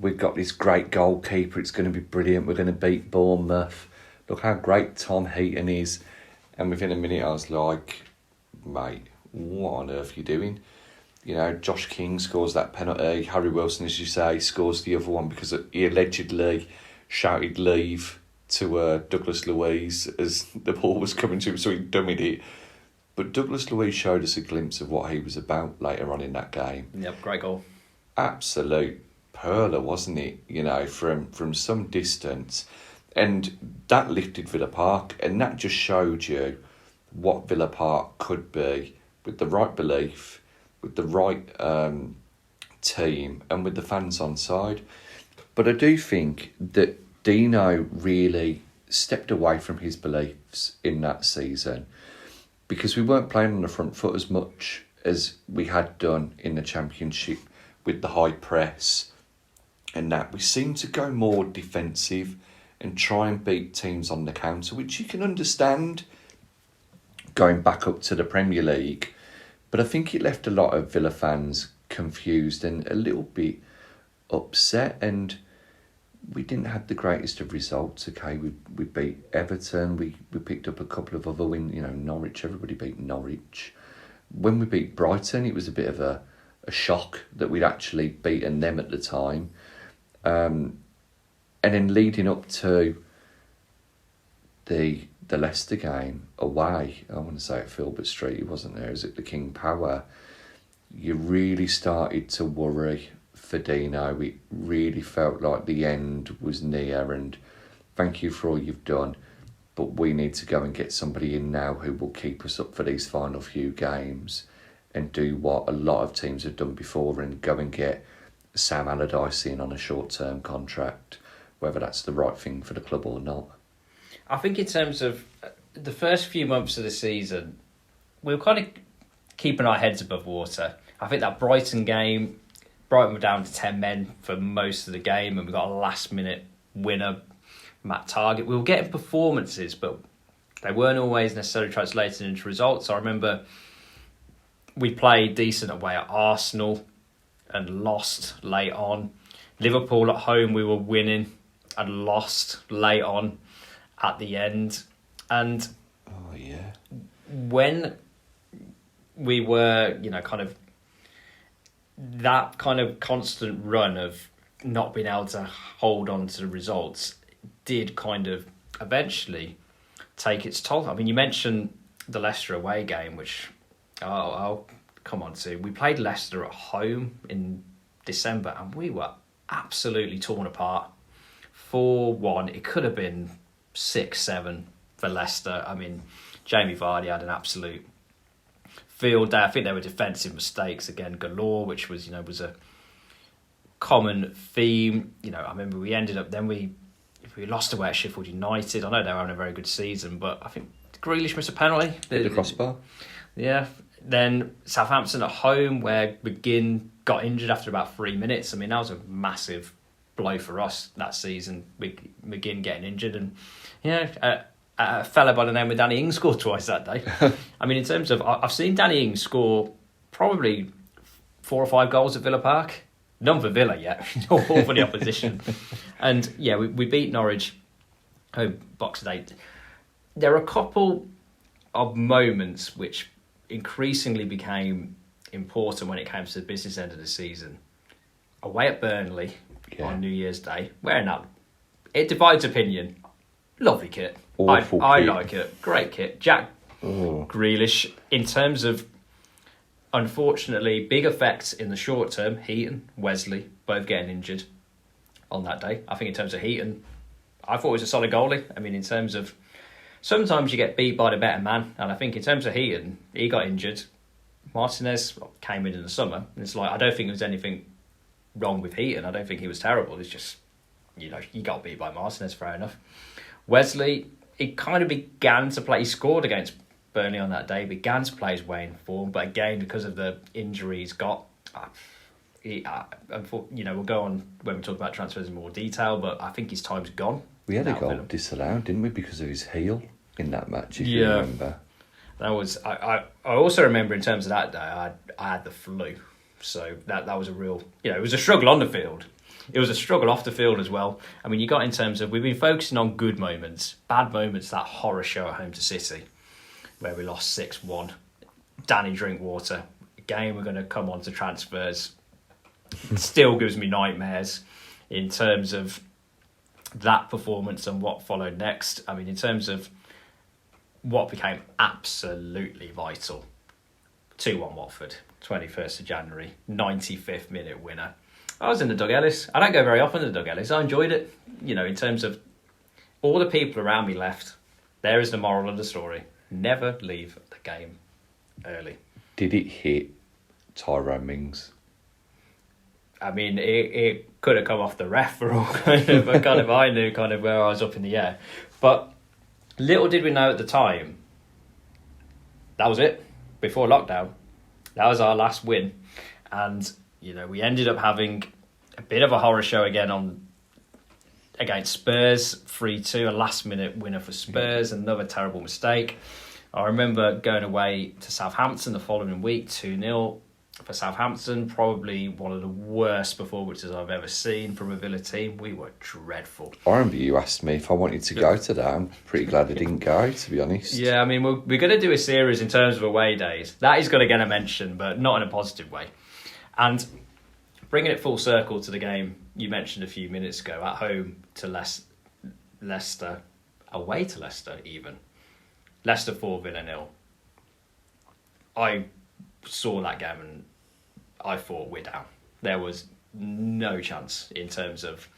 we've got this great goalkeeper. It's going to be brilliant. We're going to beat Bournemouth. Look how great Tom Heaton is. And within a minute, I was like, mate, what on earth are you doing? Josh King scores that penalty. Harry Wilson, as you say, scores the other one because he allegedly shouted leave to Douglas Luiz as the ball was coming to him, so he dummied it. But Douglas Luiz showed us a glimpse of what he was about later on in that game. Yep, great goal. Absolute perler, wasn't it? From some distance. And that lifted Villa Park, and that just showed you what Villa Park could be with the right belief, with the right team, and with the fans on side. But I do think that Deano really stepped away from his beliefs in that season, because we weren't playing on the front foot as much as we had done in the Championship with the high press, and that we seemed to go more defensive and try and beat teams on the counter, which you can understand going back up to the Premier League. But I think it left a lot of Villa fans confused and a little bit upset, and we didn't have the greatest of results. Okay, we beat Everton, we picked up a couple of other wins, Norwich, everybody beat Norwich. when we beat Brighton, it was a bit of a shock that we'd actually beaten them at the time. And then leading up to the Leicester game away, I want to say at Filbert Street, he wasn't there, is it the King Power? You really started to worry for Deano. It really felt like the end was near, and thank you for all you've done, but we need to go and get somebody in now who will keep us up for these final few games and do what a lot of teams have done before and go and get Sam Allardyce in on a short-term contract, whether that's the right thing for the club or not. I think in terms of the first few months of the season, we were kind of keeping our heads above water. I think that Brighton game, Brighton were down to 10 men for most of the game, and we got a last-minute winner, Matt Targett. We were getting performances, but they weren't always necessarily translated into results. I remember we played decent away at Arsenal and lost late on. Liverpool at home, we were winning and lost late on at the end. And when we were, kind of that kind of constant run of not being able to hold on to the results did kind of eventually take its toll. I mean, you mentioned the Leicester away game, which I'll come on to. We played Leicester at home in December and we were absolutely torn apart. 4-1. It could have been 6-7 for Leicester. I mean, Jamie Vardy had an absolute field day. I think there were defensive mistakes again galore, which was a common theme. I remember we ended up we lost away at Sheffield United. I know they were having a very good season, but I think Grealish missed a penalty. Hit the crossbar. Yeah. Then Southampton at home, where McGinn got injured after about 3 minutes. I mean, that was a massive blow for us that season, McGinn getting injured. And, a fella by the name of Danny Ings scored twice that day. I mean, in terms of... I've seen Danny Ings score probably 4 or 5 goals at Villa Park. None for Villa yet, all for the opposition. And, we beat Norwich home Boxing Day. There are a couple of moments which increasingly became important when it came to the business end of the season. Away at Burnley on New Year's Day, wearing that, it divides opinion. Lovely kit. I like it. Great kit. Jack Grealish, in terms of, unfortunately, big effects in the short term. Heaton, Wesley, both getting injured on that day. I think in terms of Heaton, I thought he was a solid goalie. I mean, in terms of, sometimes you get beat by the better man. And I think in terms of Heaton, he got injured. Martinez came in the summer. And it's like, I don't think there was anything wrong with Heaton. I don't think he was terrible. It's just, he got beat by Martinez, fair enough. Wesley, he kind of began to play. He scored against Burnley on that day, began to play his way in form. But again, because of the injury he's got, we'll go on when we talk about transfers in more detail, but I think his time's gone. We had a goal disallowed, didn't we, because of his heel in that match, if you remember. That was... I also remember in terms of that day, I had the flu. So that was a real... it was a struggle on the field. It was a struggle off the field as well. I mean, you got in terms of... We've been focusing on good moments. Bad moments, that horror show at home to City, where we lost 6-1. Danny Drinkwater. Again, we're going to come on to transfers. It still gives me nightmares in terms of that performance and what followed next. I mean, in terms of what became absolutely vital. 2-1 Watford, 21st of January, 95th minute winner. I was in the Doug Ellis. I don't go very often to the Doug Ellis. I enjoyed it. In terms of all the people around me left, there is the moral of the story. Never leave the game early. Did it hit Tyrone Mings? I mean, it could have come off the ref for all I knew where I was up in the air. But little did we know at the time, that was it. Before lockdown, that was our last win. And, we ended up having a bit of a horror show again against Spurs, 3-2, a last-minute winner for Spurs, another terrible mistake. I remember going away to Southampton the following week, 2-0. for Southampton, probably one of the worst performances I've ever seen from a Villa team. We were dreadful. I remember you asked me if I wanted to go to that. I'm pretty glad I didn't go, to be honest. Yeah, I mean, we're going to do a series in terms of away days. That is going to get a mention, but not in a positive way. And bringing it full circle to the game you mentioned a few minutes ago, at home to Leicester, away to Leicester even. Leicester 4, Villa 0. I saw that game and I thought we're down. There was no chance in terms of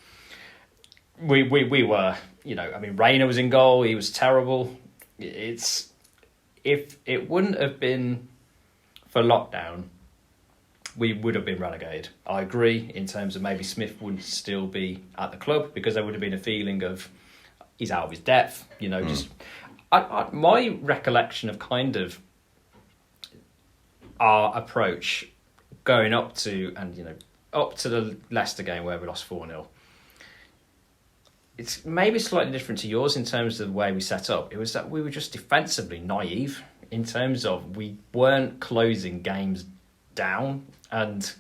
we were, you know, I mean, Reina was in goal. He was terrible. If it wouldn't have been for lockdown, we would have been relegated. I agree in terms of maybe Smith wouldn't still be at the club because there would have been a feeling of he's out of his depth. You know, just my recollection of kind of our approach going up to the Leicester game where we lost 4-0. It's maybe slightly different to yours in terms of the way we set up. It was that we were just defensively naive in terms of we weren't closing games down, and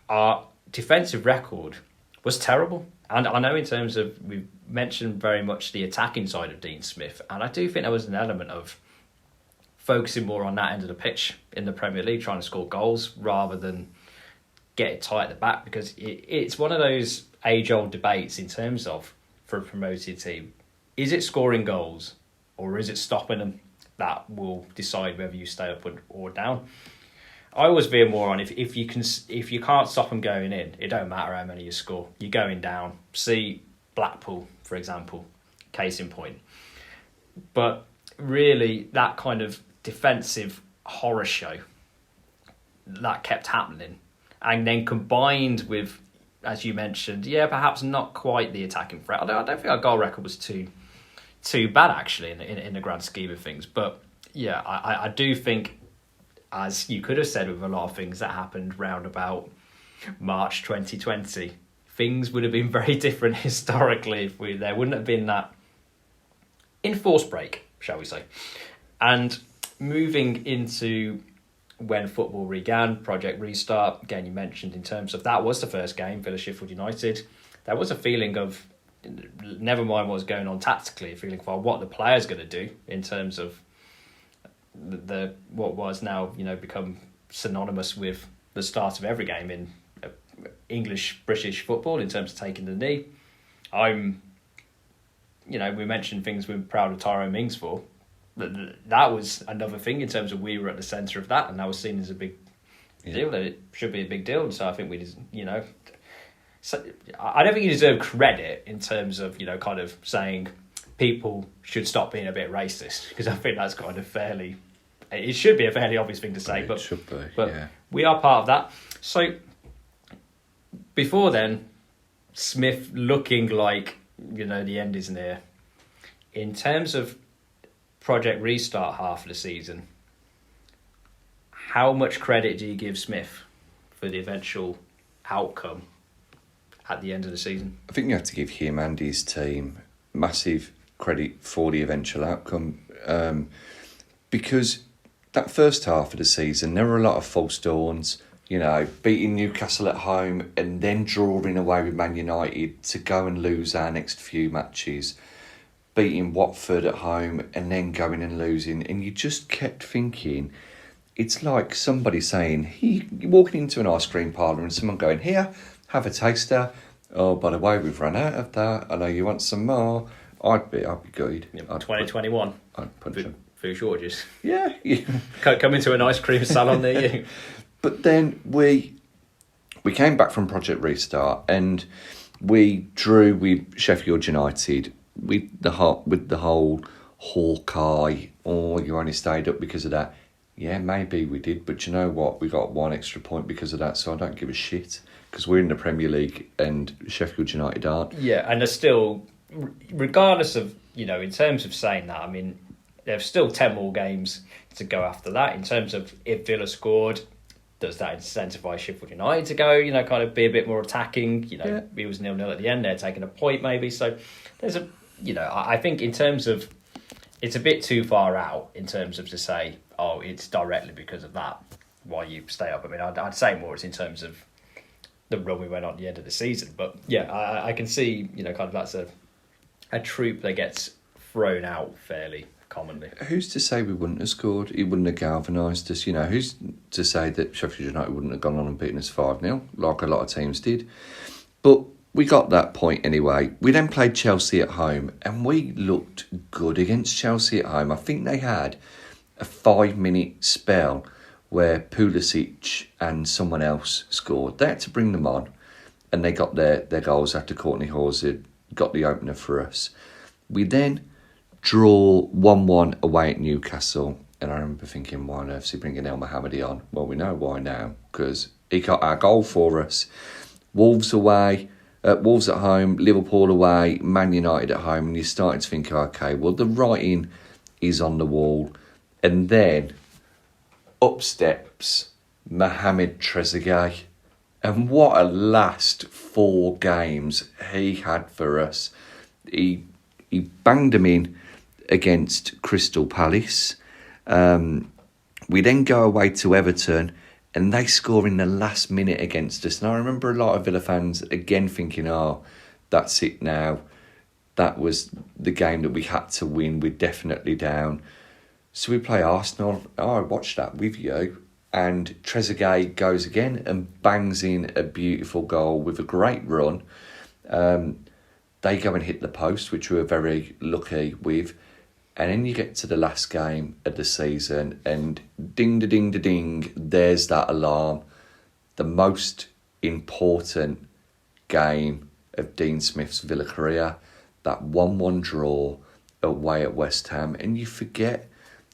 our defensive record was terrible. And I know in terms of, we've mentioned very much the attacking side of Dean Smith, and I do think there was an element of focusing more on that end of the pitch in the Premier League, trying to score goals rather than get it tight at the back, because it's one of those age-old debates in terms of, for a promoted team, is it scoring goals or is it stopping them that will decide whether you stay up or down? I always veer more on if you can't stop them going in, it don't matter how many you score. You're going down. See Blackpool, for example, case in point. But really, that kind of defensive horror show that kept happening, and then combined with, as you mentioned, perhaps not quite the attacking threat. I don't think our goal record was too bad actually in the grand scheme of things. But yeah, I do think, as you could have said with a lot of things that happened round about March 2020, things would have been very different historically if there wouldn't have been that enforced break, shall we say. And moving into when football began, Project Restart, again you mentioned in terms of that was the first game, Villa Sheffield United. There was a feeling of, never mind what was going on tactically, a feeling for what the players going to do in terms of the what was now, you know, become synonymous with the start of every game in English British football in terms of taking the knee. We mentioned things we're proud of Tyrone Mings for. That was another thing in terms of we were at the centre of that, and that was seen as a big deal. That it should be a big deal. And so I think so I don't think you deserve credit in terms of, you know, kind of saying people should stop being a bit racist, because I think that's kind of it should be a fairly obvious thing to say, but should be, but yeah. We are part of that. So before then, Smith looking like, you know, the end is near. In terms of Project Restart half of the season, how much credit do you give Smith for the eventual outcome at the end of the season? I think you have to give him and his team massive credit for the eventual outcome, because that first half of the season there were a lot of false dawns. You know, beating Newcastle at home and then drawing away with Man United to go and lose our next few matches, beating Watford at home and then going and losing, and you just kept thinking, it's like somebody saying, you're walking into an ice cream parlour and someone going, here, have a taster. Oh, by the way, we've run out of that. I know you want some more. I'd be good. Yeah, 2021. I'd punch them. Food shortages. Yeah. Come into an ice cream salon near you. But then we came back from Project Restart and we drew with Sheffield United with the whole Hawkeye. Oh, you only stayed up because of that. Yeah, maybe we did, but you know what? We got one extra point because of that, so I don't give a shit, because we're in the Premier League and Sheffield United aren't. Yeah, and there's still, regardless of, you know, in terms of saying that, I mean, there's still 10 more games to go after that. In terms of if Villa scored, does that incentivise Sheffield United to go, you know, kind of be a bit more attacking? You know, It was 0-0 at the end, they're taking a point maybe. So there's a, you know, I think in terms of, it's a bit too far out in terms of to say, oh, it's directly because of that. why you stay up. I mean, I'd say more it's in terms of the run we went on at the end of the season. But yeah, I can see, kind of that's a troop that gets thrown out fairly commonly. Who's to say we wouldn't have scored? It wouldn't have galvanised us, Who's to say that Sheffield United wouldn't have gone on and beaten us 5-0, like a lot of teams did? But we got that point anyway. We then played Chelsea at home, and we looked good against Chelsea at home. I think they had a 5-minute spell where Pulisic and someone else scored. They had to bring them on, and they got their goals after Courtney Hawes had got the opener for us. We then draw 1-1 away at Newcastle, and I remember thinking, why on earth is he bringing El Mohammadi on? Well, we know why now, because he got our goal for us. Wolves away, Wolves at home, Liverpool away, Man United at home, and you're starting to think, okay, well, the writing is on the wall. And then up steps Mohamed Trezeguet. And what a last 4 games he had for us. He banged them in against Crystal Palace. We then go away to Everton, and they score in the last minute against us. And I remember a lot of Villa fans again thinking, that's it now. That was the game that we had to win. We're definitely down. So we play Arsenal. I watched that with you. And Trezeguet goes again and bangs in a beautiful goal with a great run. They go and hit the post, which we were very lucky with. And then you get to the last game of the season and ding-da-ding-da-ding, there's that alarm. The most important game of Dean Smith's Villa career, that 1-1 draw away at West Ham. And you forget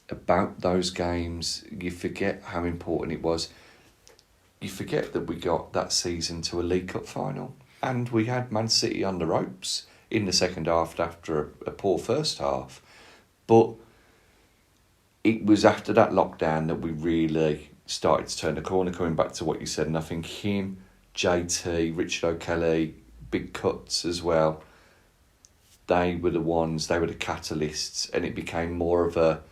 about those games. You forget how important it was. You forget that we got that season to a League Cup final. And we had Man City on the ropes in the second half after a poor first half. But it was after that lockdown that we really started to turn the corner, coming back to what you said. And I think him, JT, Richard O'Kelly, big cuts as well, they were the catalysts. And it became more of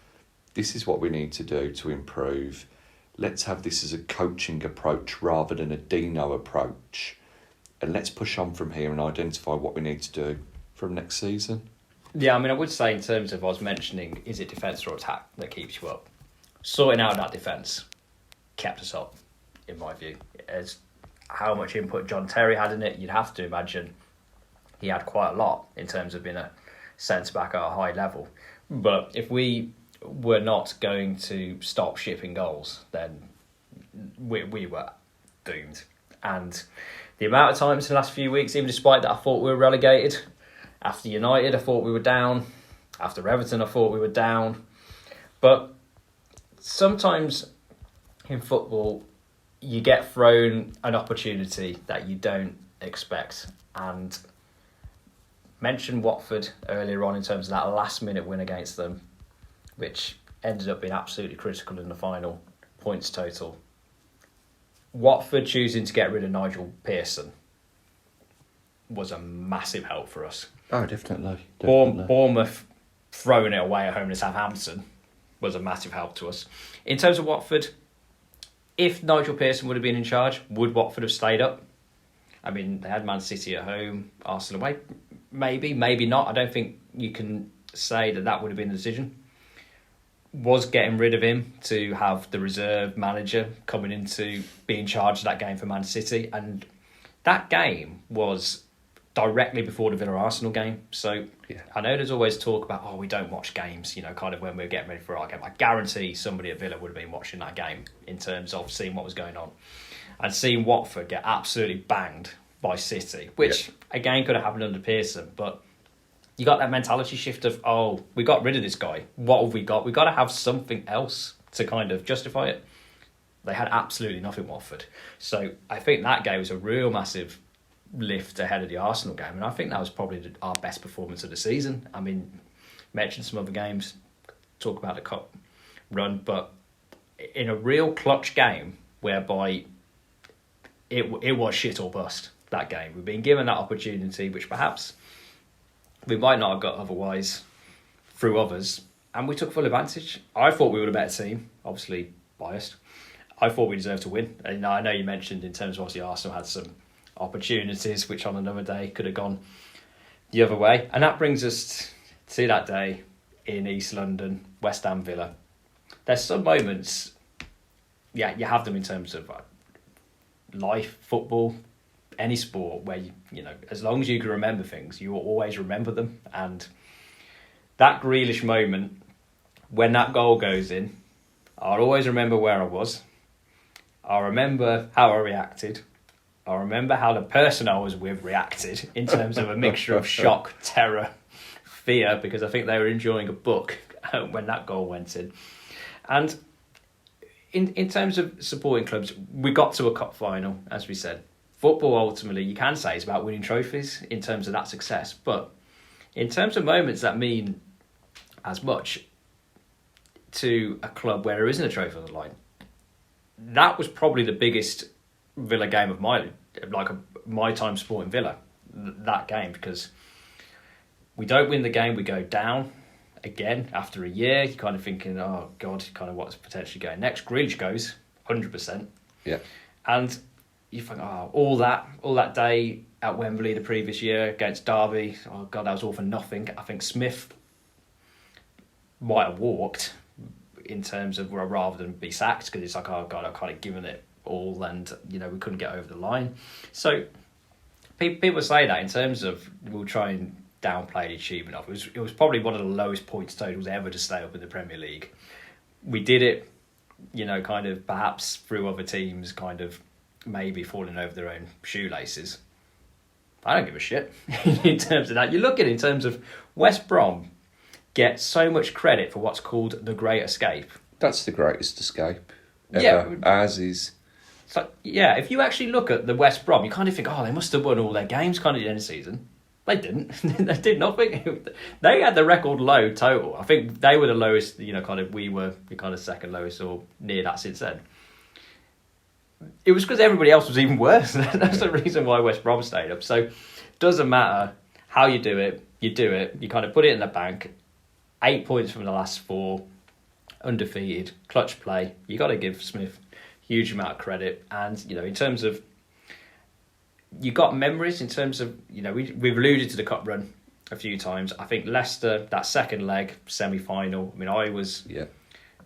this is what we need to do to improve. Let's have this as a coaching approach rather than a Deano approach. And let's push on from here and identify what we need to do from next season. Yeah, I mean, I would say in terms of, I was mentioning, is it defence or attack that keeps you up? Sorting out that defence kept us up, in my view. As how much input John Terry had in it, you'd have to imagine he had quite a lot in terms of being a centre-back at a high level. But if we were not going to stop shipping goals, then we were doomed. And the amount of times in the last few weeks, even despite that I thought we were relegated, after United I thought we were down, after Everton I thought we were down. But sometimes in football you get thrown an opportunity that you don't expect. And mentioned Watford earlier on in terms of that last minute win against them, which ended up being absolutely critical in the final points total. Watford choosing to get rid of Nigel Pearson was a massive help for us. Oh, definitely. Bournemouth throwing it away at home to Southampton was a massive help to us. In terms of Watford, if Nigel Pearson would have been in charge, would Watford have stayed up? I mean, they had Man City at home, Arsenal away. Maybe not. I don't think you can say that would have been the decision. Was getting rid of him to have the reserve manager coming in to be in charge of that game for Man City. And that game was directly before the Villa-Arsenal game. So yeah. I know there's always talk about, we don't watch games, kind of when we're getting ready for our game. I guarantee somebody at Villa would have been watching that game in terms of seeing what was going on. And seeing Watford get absolutely banged by City, which again could have happened under Pearson, but you got that mentality shift of, we got rid of this guy. What have we got? We've got to have something else to kind of justify it. They had absolutely nothing, Watford. So I think that game was a real massive lift ahead of the Arsenal game. And I think that was probably our best performance of the season. I mean, mentioned some other games, talk about the cup run, but in a real clutch game whereby it was shit or bust, that game. We've been given that opportunity, which perhaps we might not have got otherwise through others, and we took full advantage. I thought we were a better team, obviously biased. I thought we deserved to win. And I know you mentioned in terms of obviously Arsenal had some opportunities which on another day could have gone the other way. And that brings us to that day in East London, West Ham Villa. There's some moments, yeah, you have them in terms of life, football, any sport where, you know, as long as you can remember things, you will always remember them. And that Grealish moment, when that goal goes in, I'll always remember where I was. I'll remember how I reacted. I'll remember how the person I was with reacted in terms of a mixture of shock, terror, fear, because I think they were enjoying a book when that goal went in. And in terms of supporting clubs, we got to a cup final, as we said. Football, ultimately, you can say, is about winning trophies in terms of that success. But in terms of moments that mean as much to a club where there isn't a trophy on the line, that was probably the biggest Villa game of my time supporting Villa, that game, because we don't win the game, we go down again after a year. You're kind of thinking, oh God, kind of what's potentially going next. Grealish goes 100%. Yeah. And you think, oh, all that day at Wembley the previous year against Derby, oh God, that was all for nothing. I think Smith might have walked in terms of rather than be sacked, because it's like, oh God, I've kind of given it all and, you know, we couldn't get over the line. So people say that in terms of we'll try and downplay the achievement of it. It was probably one of the lowest points totals ever to stay up in the Premier League. We did it, you know, kind of perhaps through other teams kind of maybe falling over their own shoelaces. I don't give a shit in terms of that. You look at it in terms of West Brom get so much credit for what's called the Great Escape. That's the greatest escape ever. Yeah. Ours is. So, yeah, if you actually look at the West Brom, you kind of think, oh, they must have won all their games kind of at the end of the season. They didn't. They did nothing. They had the record low total. I think they were the lowest, you know, kind of, we were the kind of second lowest or near that since then. It was because everybody else was even worse. That's the reason why West Brom stayed up. So it doesn't matter how you do it. You do it. You kind of put it in the bank. 8 points from the last 4. Undefeated. Clutch play. You got to give Smith a huge amount of credit. And, you know, in terms of, you got memories in terms of, you know, we've alluded to the cup run a few times. I think Leicester, that second leg, semi-final, I mean, I was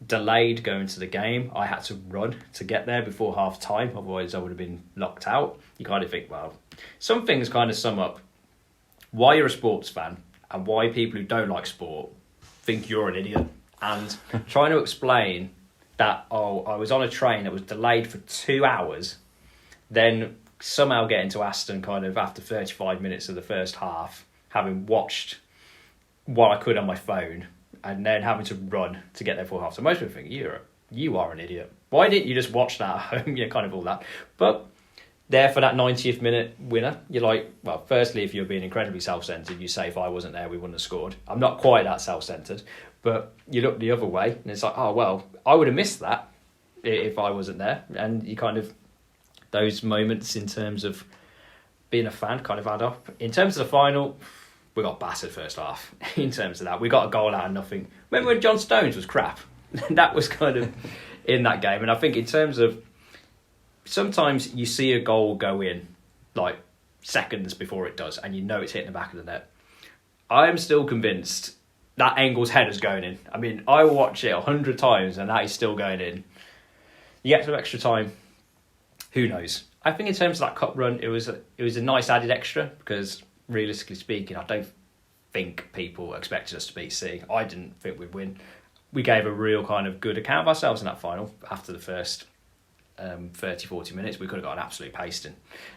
delayed going to the game. I had to run to get there before half time, otherwise I would have been knocked out. You kind of think, well, some things kind of sum up why you're a sports fan and why people who don't like sport think you're an idiot. And trying to explain that, oh, I was on a train that was delayed for 2 hours, then somehow getting to Aston kind of after 35 minutes of the first half, having watched what I could on my phone, and then having to run to get there for half. So most people think, you are an idiot. Why didn't you just watch that at home? You know, kind of all that. But there for that 90th minute winner, you're like, well, firstly, if you're being incredibly self-centred, you say, if I wasn't there, we wouldn't have scored. I'm not quite that self-centred, but you look the other way, and it's like, oh, well, I would have missed that if I wasn't there. And you kind of, those moments in terms of being a fan kind of add up. In terms of the final, we got battered first half. In terms of that, we got a goal out of nothing. Remember when John Stones was crap? That was kind of in that game. And I think in terms of, sometimes you see a goal go in like seconds before it does, and you know it's hitting the back of the net. I am still convinced that Engels' header's going in. I mean, I will watch it 100 times and that is still going in. You get some extra time. Who knows? I think in terms of that cup run, it was a nice added extra, because realistically speaking, I don't think people expected us to beat City. I didn't think we'd win. We gave a real kind of good account of ourselves in that final. After the first 30-40 minutes, we could have got an absolute pasting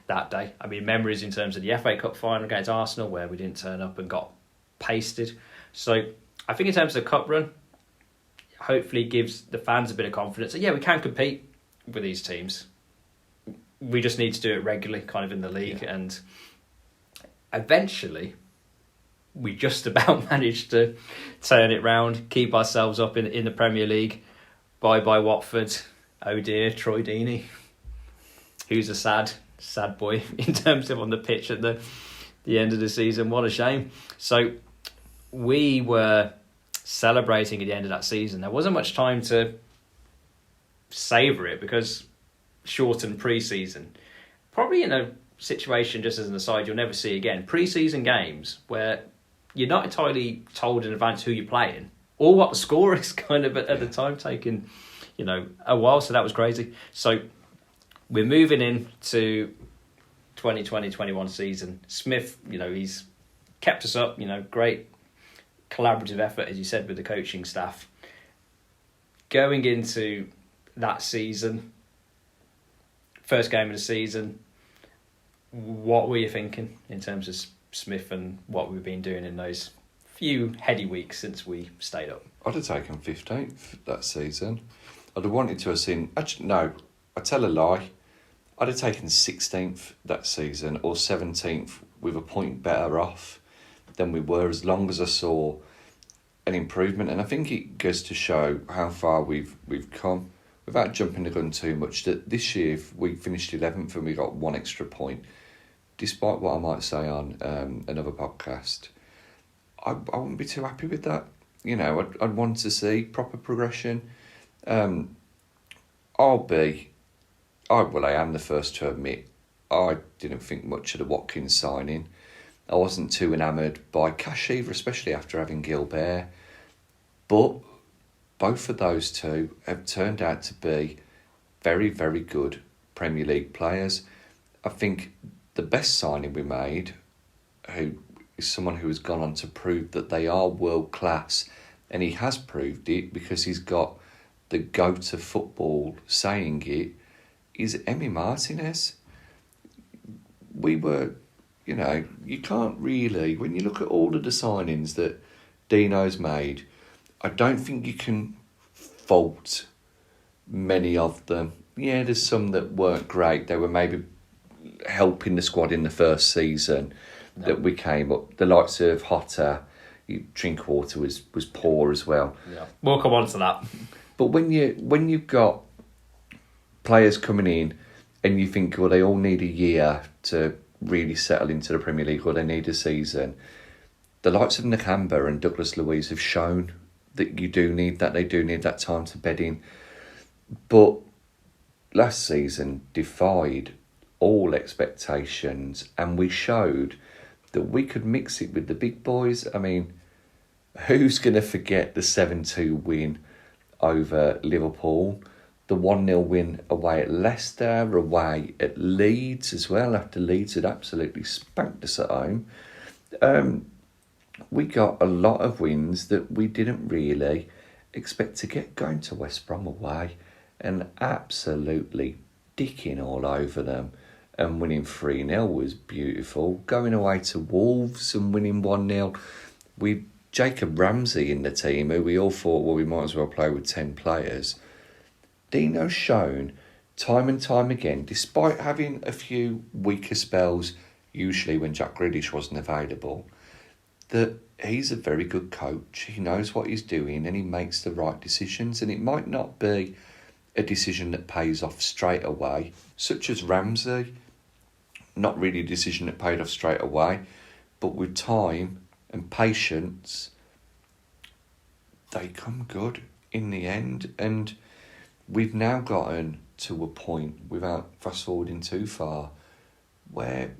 that day. I mean, memories in terms of the FA Cup final against Arsenal, where we didn't turn up and got pasted. So I think in terms of the cup run, hopefully gives the fans a bit of confidence. So yeah, we can compete with these teams. We just need to do it regularly, kind of in the league. Yeah. And eventually, we just about managed to turn it round, keep ourselves up in the Premier League. Bye Watford. Oh dear, Troy Deeney, who's a sad boy in terms of on the pitch at the end of the season. What a shame. So we were celebrating at the end of that season. There wasn't much time to savour it, because shortened pre-season, probably in a situation, just as an aside, you'll never see again. Pre-season games where you're not entirely told in advance who you're playing or what the score is, kind of at the time, taking, a while. So that was crazy. So we're moving into 2020-21 season. Smith, he's kept us up, great collaborative effort, as you said, with the coaching staff. Going into that season, first game of the season, what were you thinking in terms of Smith and what we've been doing in those few heady weeks since we stayed up? I'd have taken 15th that season. I'd have wanted to have seen... Actually, no, I tell a lie. I'd have taken 16th that season or 17th with a point better off than we were, as long as I saw an improvement. And I think it goes to show how far we've come. Without jumping the gun too much, that this year we finished 11th and we got one extra point. Despite what I might say on another podcast, I wouldn't be too happy with that. I'd want to see proper progression. I am the first to admit, I didn't think much of the Watkins signing. I wasn't too enamoured by Cash either, especially after having Gilbert. But both of those two have turned out to be very, very good Premier League players. I think the best signing we made, who is someone who has gone on to prove that they are world class, and he has proved it because he's got the go-to football saying it, is Emi Martinez. We were, you can't really, when you look at all of the signings that Deano's made, I don't think you can fault many of them. Yeah, there's some that weren't great. They were maybe helping the squad in the first season that we came up. The likes of Hotter, Drinkwater was poor as well. Yeah, we'll come on to that. But when you've got players coming in and you think, well, they all need a year to really settle into the Premier League, or they need a season, the likes of Nakamba and Douglas Luiz have shown that you do need that. They do need that time to bed in. But last season defied all expectations, and we showed that we could mix it with the big boys. I mean, who's going to forget the 7-2 win over Liverpool, the 1-0 win away at Leicester, away at Leeds as well, after Leeds had absolutely spanked us at home. We got a lot of wins that we didn't really expect to get, going to West Brom away and absolutely dicking all over them, and winning 3-0 was beautiful. Going away to Wolves and winning 1-0 with Jacob Ramsey in the team, who we all thought, well, we might as well play with 10 players. Deano's shown time and time again, despite having a few weaker spells, usually when Jack Grealish wasn't available, that he's a very good coach. He knows what he's doing and he makes the right decisions. And it might not be a decision that pays off straight away, such as Ramsey. Not really a decision that paid off straight away, but with time and patience, they come good in the end. And we've now gotten to a point, without fast forwarding too far, where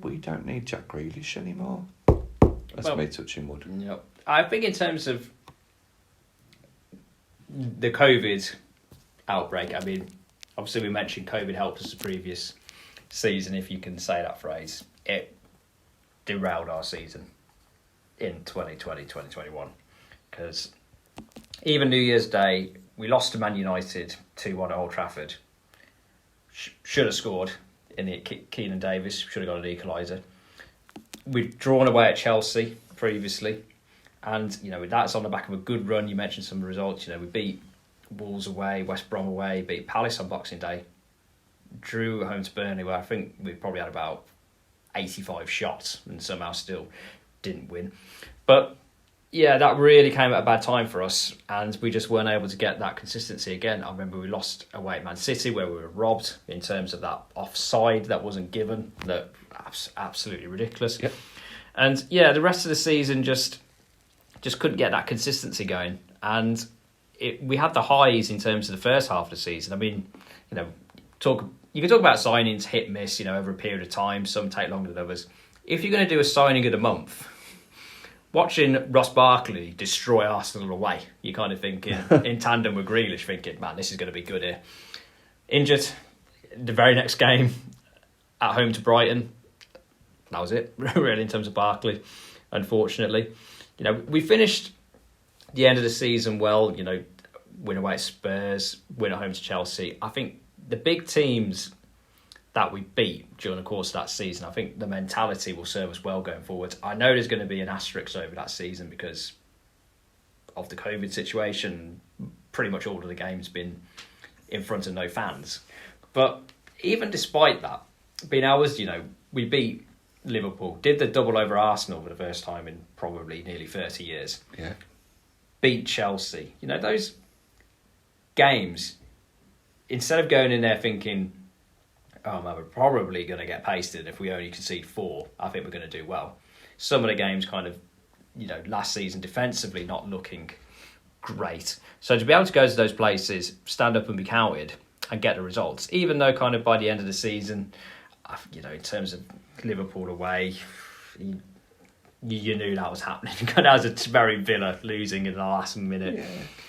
we don't need Jack Grealish anymore. That's me touching wood. Yeah. I think in terms of the COVID outbreak, I mean, obviously we mentioned COVID helped us the previous season, if you can say that phrase. It derailed our season in 2020-2021, because even New Year's Day, we lost to Man United 2-1 at Old Trafford. Should have scored in the Keenan Davis, should have got an equaliser. We'd drawn away at Chelsea previously, and that's on the back of a good run. You mentioned some results. We beat Wolves away, West Brom away, beat Palace on Boxing Day, drew home to Burnley, where I think we probably had about 85 shots and somehow still didn't win. But yeah, that really came at a bad time for us, and we just weren't able to get that consistency again. I remember we lost away at Man City, where we were robbed in terms of that offside that wasn't given. That absolutely ridiculous. Yep. And yeah, the rest of the season just couldn't get that consistency going. And we had the highs in terms of the first half of the season. I mean, you can talk about signings, hit miss, over a period of time. Some take longer than others. If you're going to do a signing of the month, watching Ross Barkley destroy Arsenal away, you're kind of thinking, in tandem with Grealish, thinking, man, this is going to be good here. Injured the very next game at home to Brighton. That was it, really, in terms of Barkley, unfortunately. We finished the end of the season well, win away at Spurs, win at home to Chelsea. I think the big teams that we beat during the course of that season, I think the mentality will serve us well going forward. I know there's going to be an asterisk over that season because of the COVID situation. Pretty much all of the games been in front of no fans. But even despite that, being ours, we beat Liverpool, did the double over Arsenal for the first time in probably nearly 30 years. Yeah. Beat Chelsea. Those games, instead of going in there thinking, oh man, we're probably going to get pasted if we only concede 4, I think we're going to do well. Some of the games kind of, last season defensively not looking great. So to be able to go to those places, stand up and be counted and get the results, even though kind of by the end of the season, in terms of Liverpool away, you knew that was happening. That was a very Villa losing in the last minute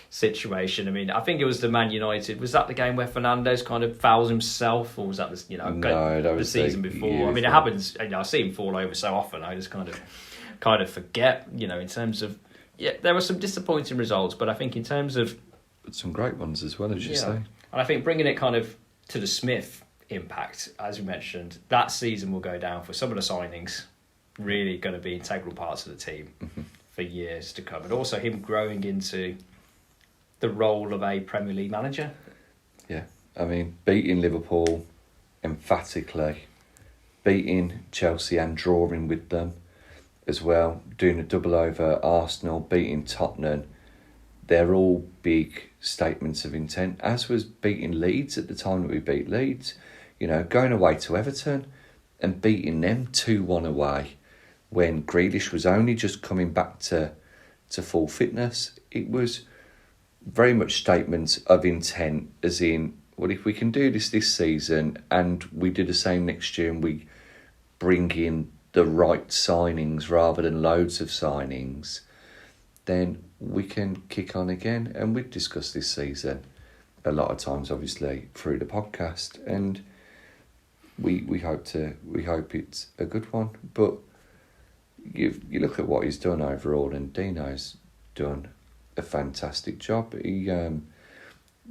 situation. I mean, I think it was the Man United. Was that the game where Fernandes kind of fouls himself, or was that the no, that was the season before? I mean, it happens. I see him fall over so often. I just kind of forget. In terms of there were some disappointing results, but I think in terms of some great ones as well, as you say. And I think bringing it kind of to the Smith impact, as we mentioned, that season will go down for some of the signings. Really going to be integral parts of the team for years to come, and also him growing into the role of a Premier League manager. Yeah, I mean, beating Liverpool emphatically, beating Chelsea and drawing with them as well, doing a double over Arsenal, beating Tottenham. They're all big statements of intent, as was beating Leeds at the time that we beat Leeds. Going away to Everton and beating them 2-1 away when Grealish was only just coming back to full fitness. It was very much statements of intent, as in, well, if we can do this season and we do the same next year and we bring in the right signings rather than loads of signings, then we can kick on again. And we've discussed this season a lot of times, obviously, through the podcast, and we hope it's a good one. But you look at what he's done overall, and Deano's done a fantastic job. He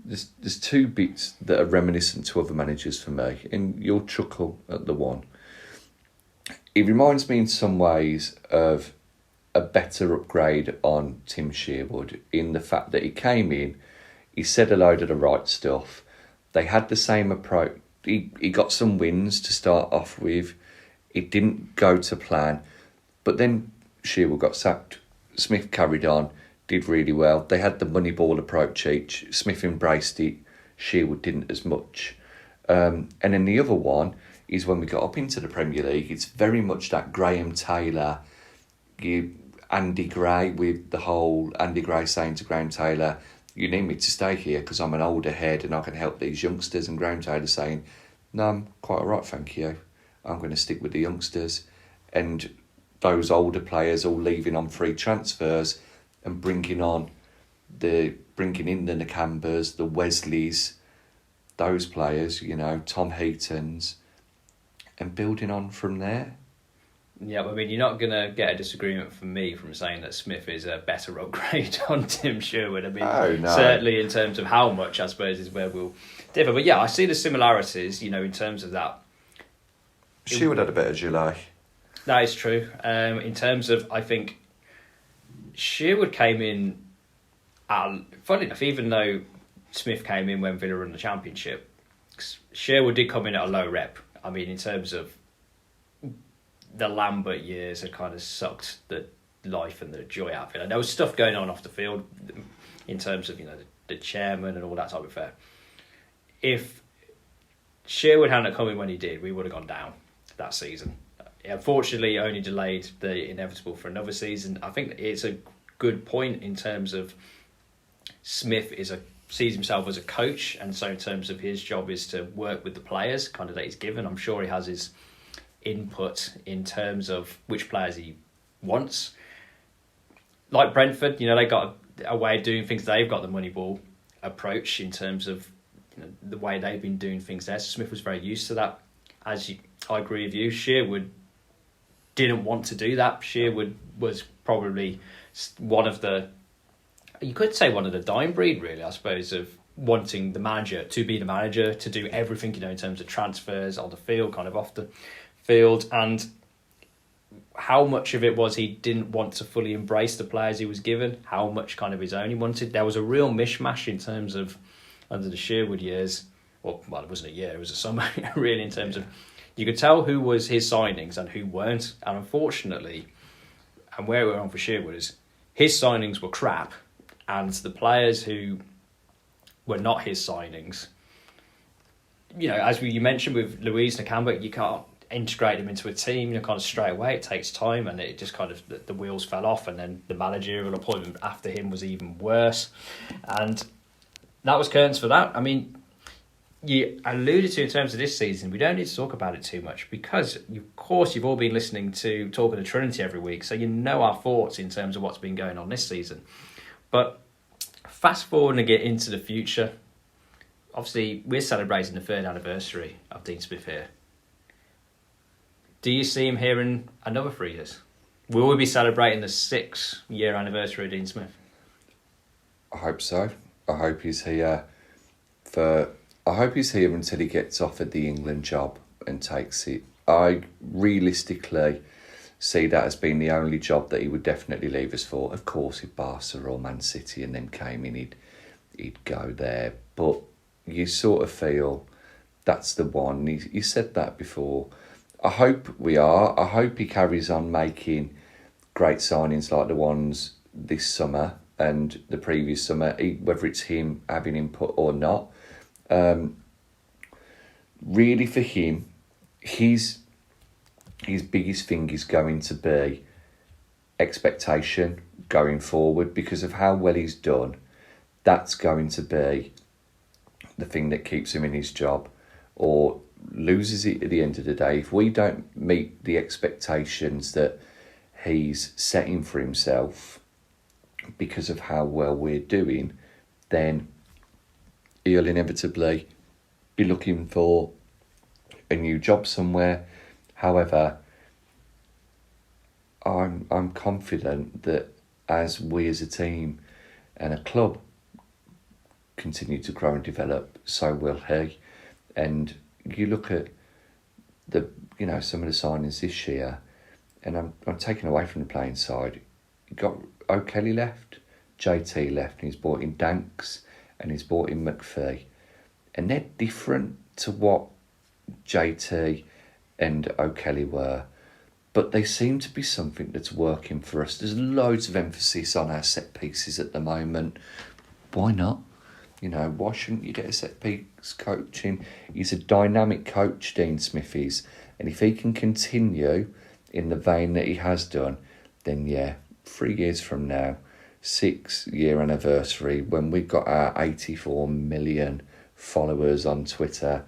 there's 2 bits that are reminiscent to other managers for me, and you'll chuckle at the one. He reminds me in some ways of a better upgrade on Tim Sherwood, in the fact that he came in, he said a load of the right stuff. They had the same approach. He got some wins to start off with. It didn't go to plan. But then Sherwood got sacked. Smith carried on, did really well. They had the money ball approach each. Smith embraced it. Sherwood didn't as much. And then the other one is when we got up into the Premier League, it's very much that Graham Taylor, Andy Gray, with the whole Andy Gray saying to Graham Taylor, you need me to stay here because I'm an older head and I can help these youngsters, and Graham Taylor saying, no, I'm quite all right, thank you. I'm going to stick with the youngsters. And those older players all leaving on free transfers and bringing in the Nakambas, the Wesleys, those players, Tom Heaton's, and building on from there. Yeah, I mean, you're not going to get a disagreement from me from saying that Smith is a better upgrade on Tim Sherwood. I mean, certainly in terms of how much, I suppose, is where we'll differ. But yeah, I see the similarities, in terms of that. Sherwood had a better July. That is true. In terms of, I think, Sherwood came in, funny enough, even though Smith came in when Villa won the Championship, Sherwood did come in at a low rep. I mean, in terms of the Lambert years had kind of sucked the life and the joy out of it. And there was stuff going on off the field in terms of, the chairman and all that type of affair. If Sherwood hadn't come in when he did, we would have gone down that season. Unfortunately, only delayed the inevitable for another season. I think it's a good point in terms of Smith sees himself as a coach, and so in terms of his job is to work with the players kind of that he's given. I'm sure he has his input in terms of which players he wants. Like Brentford, they got a way of doing things. They've got the Moneyball approach in terms of the way they've been doing things there. So Smith was very used to that. I agree with you, Sherwood didn't want to do that. Sherwood was probably one of the dying breed, really, I suppose, of wanting the manager to be the manager, to do everything, in terms of transfers on the field, kind of off the field, and how much of it was he didn't want to fully embrace the players he was given, how much kind of his own he wanted. There was a real mishmash in terms of, under the Sherwood years, well, it wasn't a year, it was a summer, really, in terms of, you could tell who was his signings and who weren't, and unfortunately, and where we're on for Sherwood is, his signings were crap, and the players who were not his signings, as you mentioned with Louise Nakamba, you can't integrate them into a team, kind of straight away. It takes time, and it just kind of, the wheels fell off, and then the managerial appointment after him was even worse. And that was curtains for that. I mean, you alluded to in terms of this season, we don't need to talk about it too much because, of course, you've all been listening to Talking to Trinity every week, so you know our thoughts in terms of what's been going on this season. But fast forward and get into the future, obviously we're celebrating the 3rd anniversary of Dean Smith here. Do you see him here in another 3 years? Will we be celebrating the 6-year anniversary of Dean Smith? I hope so. I hope he's here until he gets offered the England job and takes it. I realistically see that as being the only job that he would definitely leave us for. Of course, if Barca or Man City and then came in, he'd go there. But you sort of feel that's the one. He said that before. I hope we are. I hope he carries on making great signings like the ones this summer and the previous summer, whether it's him having input or not. Really, for him, his biggest thing is going to be expectation going forward because of how well he's done. That's going to be the thing that keeps him in his job or loses it at the end of the day. If we don't meet the expectations that he's setting for himself because of how well we're doing, then he'll inevitably be looking for a new job somewhere. However, I'm confident that as we as a team and a club continue to grow and develop, so will he. And you look at some of the signings this year, and I'm taking away from the playing side. You got O'Kelly left, JT left, and he's brought in Danks and he's brought in McPhee, and they're different to what JT and O'Kelly were, but they seem to be something that's working for us. There's loads of emphasis on our set pieces at the moment. Why not? Why shouldn't you get a set piece coaching? He's a dynamic coach, Dean Smith is. And if he can continue in the vein that he has done, then 3 years from now, 6-year anniversary, when we've got our 84 million followers on Twitter,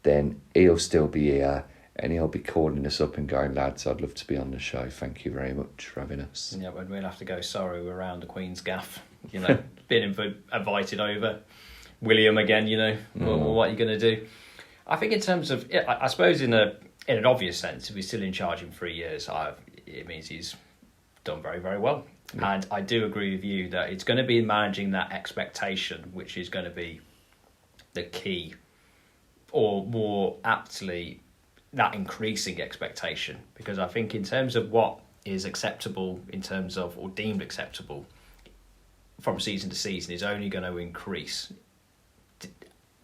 then he'll still be here and he'll be calling us up and going, lads, I'd love to be on the show. Thank you very much for having us. Yeah, but we'll have to go, sorry, we're around the Queen's gaff. Been invited over. William again, what are you going to do? I think in terms of, I suppose in an obvious sense, if he's still in charge in 3 years, it means he's done very, very well. Yeah. And I do agree with you that it's going to be managing that expectation, which is going to be the key, or more aptly, that increasing expectation. Because I think in terms of what is acceptable in terms of, or deemed acceptable from season to season, is only going to increase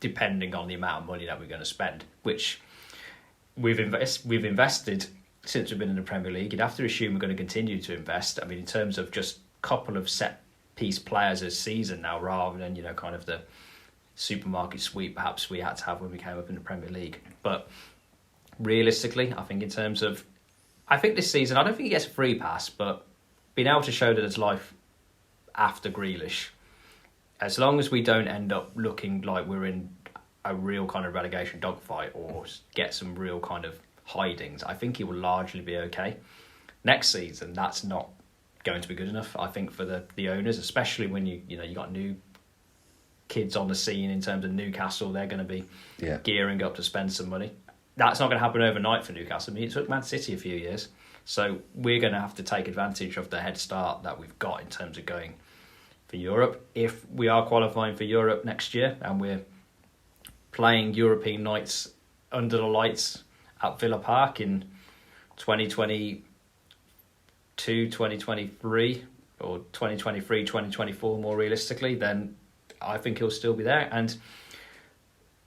depending on the amount of money that we're going to spend, which we've invested since we've been in the Premier League. You'd have to assume we're going to continue to invest. I mean, in terms of just a couple of set piece players a season now, rather than kind of the supermarket sweep perhaps we had to have when we came up in the Premier League. But realistically, I think this season, I don't think he gets a free pass, but being able to show that there's life after Grealish, as long as we don't end up looking like we're in a real kind of relegation dogfight or get some real kind of hidings, I think it will largely be okay. Next season, that's not going to be good enough, I think, for the owners, especially when you got new kids on the scene in terms of Newcastle. They're going to be gearing up to spend some money. That's not going to happen overnight for Newcastle. I mean, it took Man City a few years. So we're going to have to take advantage of the head start that we've got in terms of going for Europe. If we are qualifying for Europe next year and we're playing European nights under the lights at Villa Park in 2022, 2023, or 2023, 2024 more realistically, then I think he'll still be there. And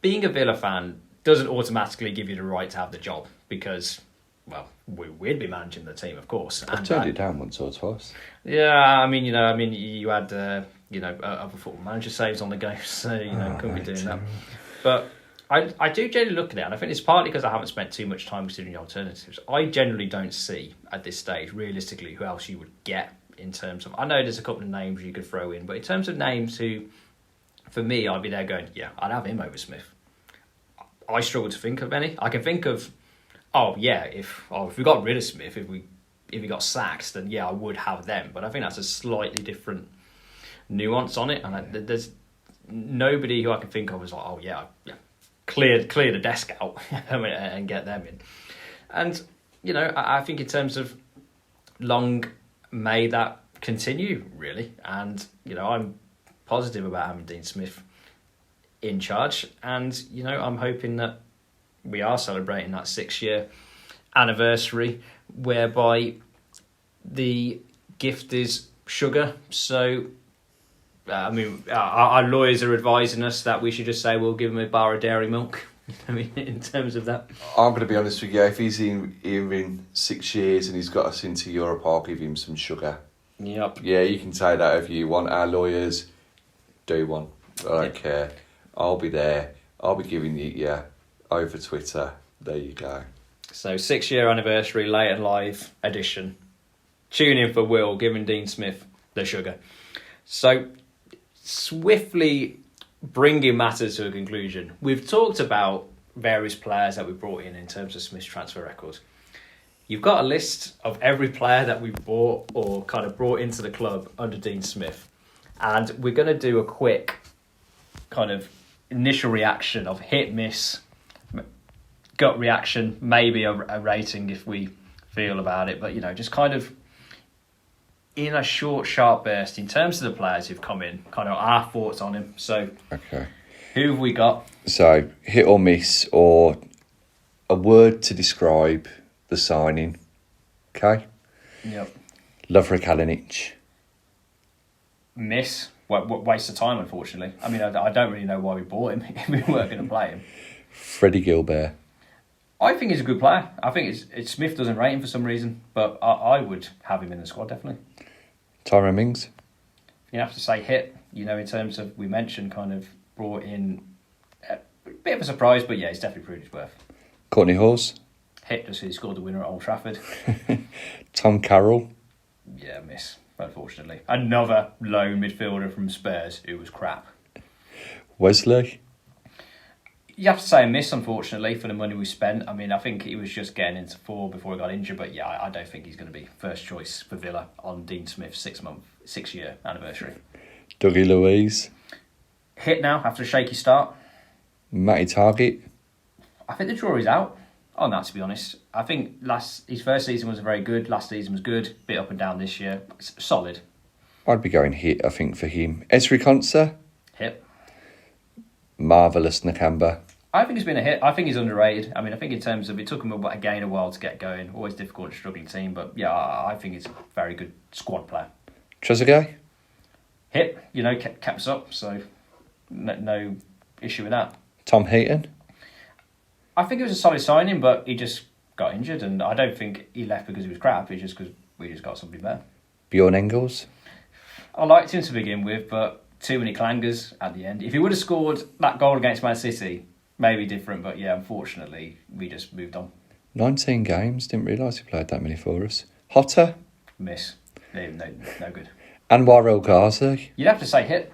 being a Villa fan doesn't automatically give you the right to have the job because, well, we'd be managing the team, of course. I've turned it down once or twice. Yeah, I mean, you had, other football manager saves on the go, so, couldn't be doing that. But I do generally look at it, and I think it's partly because I haven't spent too much time considering the alternatives. I generally don't see, at this stage, realistically, who else you would get in terms of... I know there's a couple of names you could throw in, but in terms of names who, for me, I'd be there going, yeah, I'd have him over Smith. I struggle to think of any. I can think of, if we got rid of Smith, if he got sacked, then yeah, I would have them. But I think that's a slightly different nuance on it. And there's nobody who I can think of is like, clear the desk out and get them in. And, I think in terms of long may that continue, really. And, I'm positive about having Dean Smith in charge, and I'm hoping that we are celebrating that 6-year anniversary whereby the gift is sugar. So our lawyers are advising us that we should just say we'll give him a bar of dairy milk. In terms of that, I'm going to be honest with you, if he's here in 6 years and he's got us into Europe, I'll give him some sugar. Yep. Yeah, you can say that if you want. Our lawyers do one. I don't care. I'll be there. I'll be giving you over Twitter. There you go. So 6-year anniversary, late and live edition. Tune in for Will giving Dean Smith the sugar. So swiftly bringing matters to a conclusion. We've talked about various players that we brought in terms of Smith's transfer records. You've got a list of every player that we bought or kind of brought into the club under Dean Smith. And we're going to do a quick kind of initial reaction of hit, miss, gut reaction, maybe a rating if we feel about it. But, just kind of in a short, sharp burst in terms of the players who've come in, kind of our thoughts on him. So, okay, who have we got? So, hit or miss, or a word to describe the signing. Okay? Yep. Lovre Kalinic. Miss. Waste of time, unfortunately. I mean, I don't really know why we bought him if we weren't going to play him. Freddie Gilbert. I think he's a good player. I think Smith doesn't rate him for some reason, but I would have him in the squad, definitely. Tyrone Mings. You have to say hit, in terms of, we mentioned, kind of brought in a bit of a surprise, but yeah, he's definitely proved his worth. Courtney Hawes. Hit, just he scored the winner at Old Trafford. Tom Carroll. Yeah, miss. Unfortunately. Another lone midfielder from Spurs who was crap. Wesley. You have to say a miss, unfortunately, for the money we spent. I mean, I think he was just getting into form before he got injured, but yeah, I don't think he's going to be first choice for Villa on Dean Smith's 6-year anniversary. Dougie Louise. Hit now after a shaky start. Matty Target. I think the jury's out on that, to be honest. I think his first season was very good. Last season was good. Bit up and down this year. Solid. I'd be going hit, I think, for him. Esri Konsa. Hit. Marvellous Nakamba. I think he's been a hit. I think he's underrated. I mean, I think in terms of, it took him a while to get going. Always difficult, struggling team. But yeah, I think he's a very good squad player. Trezeguet. Hit. Kept us up. So no issue with that. Tom Heaton. I think it was a solid signing, but he just got injured, and I don't think he left because he was crap. It's just because we just got somebody better. Bjorn Engels. I liked him to begin with, but too many clangers at the end. If he would have scored that goal against Man City, maybe different, but yeah, unfortunately, we just moved on. 19 games, didn't realise he played that many for us. Hotter. Miss. No good. Anwar El Ghazi. You'd have to say hit.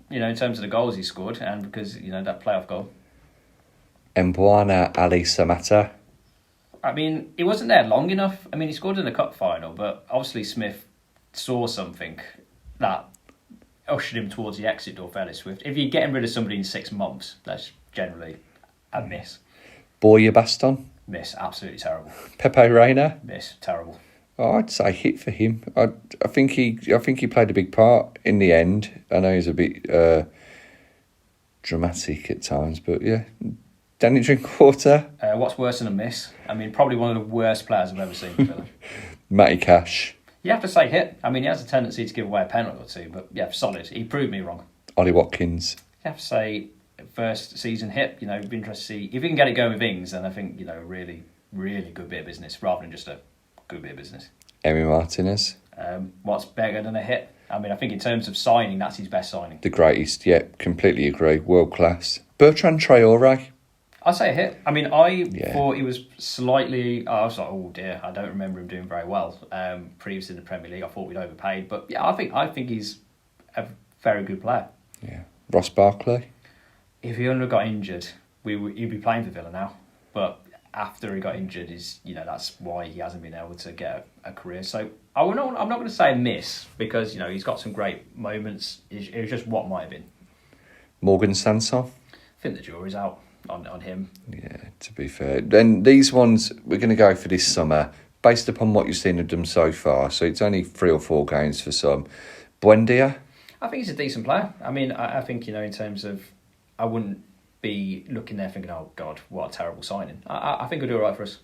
in terms of the goals he scored and because, that playoff goal. Mbwana Ali Samata. I mean, he wasn't there long enough. I mean, he scored in the cup final, but obviously Smith saw something that ushered him towards the exit door fairly swift. If you're getting rid of somebody in 6 months, that's generally a miss. Boya Baston. Miss, absolutely terrible. Pepe Reina. Miss, terrible. Oh, I'd say hit for him. I think he played a big part in the end. I know he's a bit dramatic at times, but yeah. Danny Drinkwater. What's worse than a miss? I mean, probably one of the worst players I've ever seen for Villa. Matty Cash. You have to say hit. I mean, he has a tendency to give away a penalty or two, but yeah, solid. He proved me wrong. Ollie Watkins. You have to say first season hit. It'd be interesting to see if he can get it going with Ings. Then I think a really, really good bit of business rather than just a good bit of business. Emi Martinez. What's better than a hit? I mean, I think in terms of signing, that's his best signing. The greatest. Yeah, completely agree. World class. Bertrand Traore. I'd say a hit. I mean, I thought he was slightly... I was like, oh dear, I don't remember him doing very well previously in the Premier League. I thought we'd overpaid. But yeah, I think he's a very good player. Yeah. Ross Barkley. If he hadn't have got injured, he'd be playing for Villa now. But after he got injured, that's why he hasn't been able to get a career. So I'm not going to say a miss because, he's got some great moments. It was just what might have been. Morgan Sanson. I think the jury's out on him. Yeah, to be fair. Then these ones we're going to go for this summer based upon what you've seen of them so far. So it's only 3 or 4 games for some. Buendia? I think he's a decent player. I mean, I think, in terms of... I wouldn't be looking there thinking, oh, God, what a terrible signing. I think he'll do all right for us.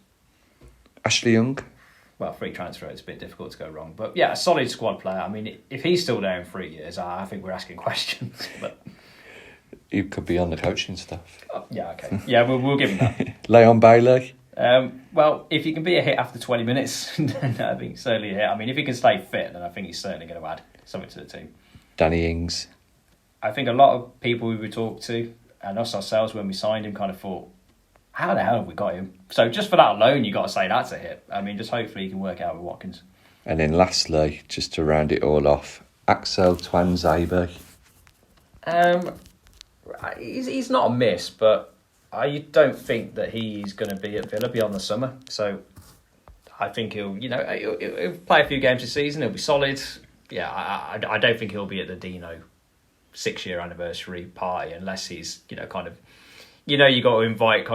Ashley Young? Well, free transfer, it's a bit difficult to go wrong. But yeah, a solid squad player. I mean, if he's still there in 3 years, I think we're asking questions. But He could be on the coaching staff. Oh, yeah, okay. Yeah, we'll give him that. Leon Bailey? Well, if he can be a hit after 20 minutes, then I think certainly a hit. I mean, if he can stay fit, then I think he's certainly going to add something to the team. Danny Ings? I think a lot of people we talked to, and us ourselves when we signed him, kind of thought, how the hell have we got him? So just for that alone, you've got to say that's a hit. I mean, just hopefully he can work out with Watkins. And then lastly, just to round it all off, Axel Twanzebe. He's not a miss, but I don't think that he's going to be at Villa beyond the summer. So I think he'll play a few games this season. He'll be solid. Yeah, I don't think he'll be at the Deano 6-year anniversary party unless he's you got to invite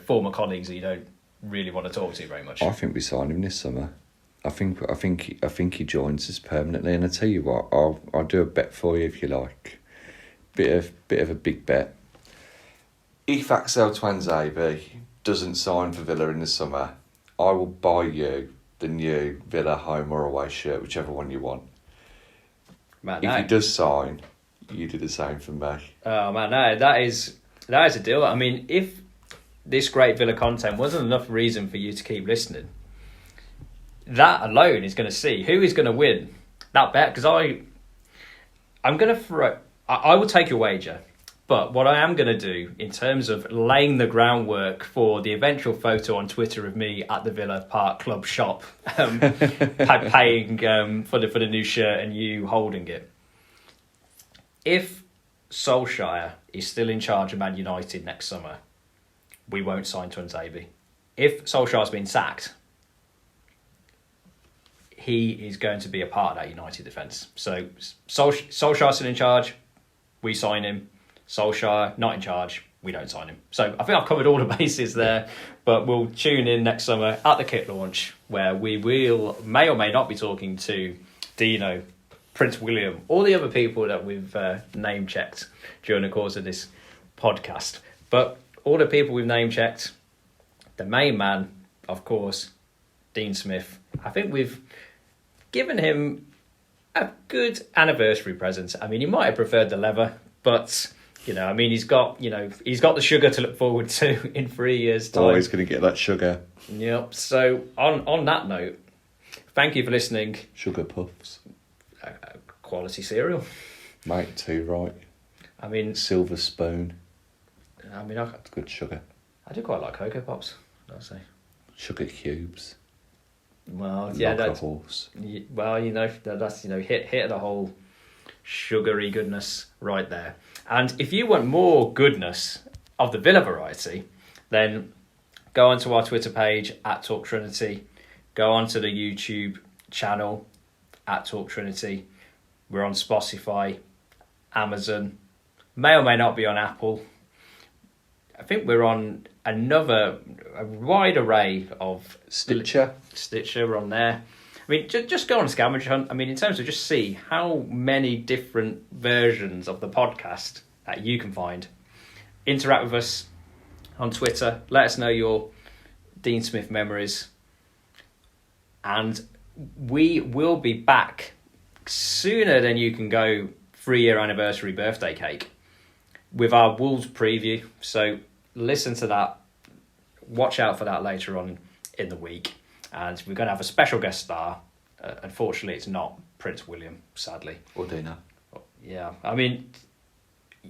former colleagues that you don't really want to talk to very much. I think we sign him this summer. I think he joins us permanently. And I tell you what, I'll do a bet for you if you like. Bit of a big bet. If Axel Twanzebe doesn't sign for Villa in the summer, I will buy you the new Villa home or away shirt, whichever one you want. Man, if he does sign, you do the same for me. Oh man, no, that is a deal. I mean, if this great Villa content wasn't enough reason for you to keep listening, that alone is going to see who is going to win that bet. Because I'm going to throw... I will take your wager, but what I am going to do in terms of laying the groundwork for the eventual photo on Twitter of me at the Villa Park Club shop, paying for the new shirt and you holding it. If Solskjaer is still in charge of Man United next summer, we won't sign Twanzebe. If Solskjaer's been sacked, he is going to be a part of that United defence. So Solskjaer's still in charge, we sign him. Solskjaer not in charge, we don't sign him. So I think I've covered all the bases there, but we'll tune in next summer at the kit launch where we may or may not be talking to Deano, Prince William, all the other people that we've name checked during the course of this podcast. But all the people we've name checked, the main man, of course, Dean Smith. I think we've given him a good anniversary present. I mean, he might have preferred the leather, but he's got the sugar to look forward to in 3 years' time. Always going to get that sugar. Yep. So on that note, thank you for listening. Sugar puffs. Quality cereal. Mate, too right. I mean, silver spoon. I mean, It's good sugar. I do quite like Cocoa Pops, I'll say. Sugar cubes. Well, yeah, that's a horse. Well, that's hit of the whole sugary goodness right there. And if you want more goodness of the Villa variety, then go onto our Twitter page at Talk Trinity. Go onto the YouTube channel at Talk Trinity. We're on Spotify, Amazon, may or may not be on Apple. I think we're on a wide array of Stitcher, we're on there. I mean, just go on a scavenger hunt. I mean, in terms of just see how many different versions of the podcast that you can find. Interact with us on Twitter. Let us know your Dean Smith memories. And we will be back sooner than you can go 3-year anniversary birthday cake with our Wolves preview. So listen to that. Watch out for that later on in the week. And we're going to have a special guest star. Unfortunately, it's not Prince William, sadly. or Deano. Yeah, I mean,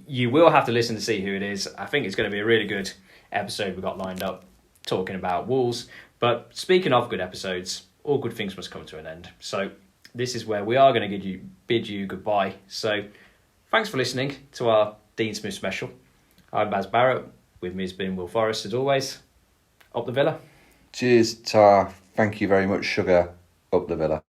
you will have to listen to see who it is. I think it's going to be a really good episode we've got lined up talking about Wolves. But speaking of good episodes, all good things must come to an end. So this is where we are going to bid you goodbye. So thanks for listening to our Dean Smith special. I'm Baz Barrett. With me has been Will Forrest, as always. Up the Villa. Cheers, Tar. Thank you very much, Sugar. Up the Villa.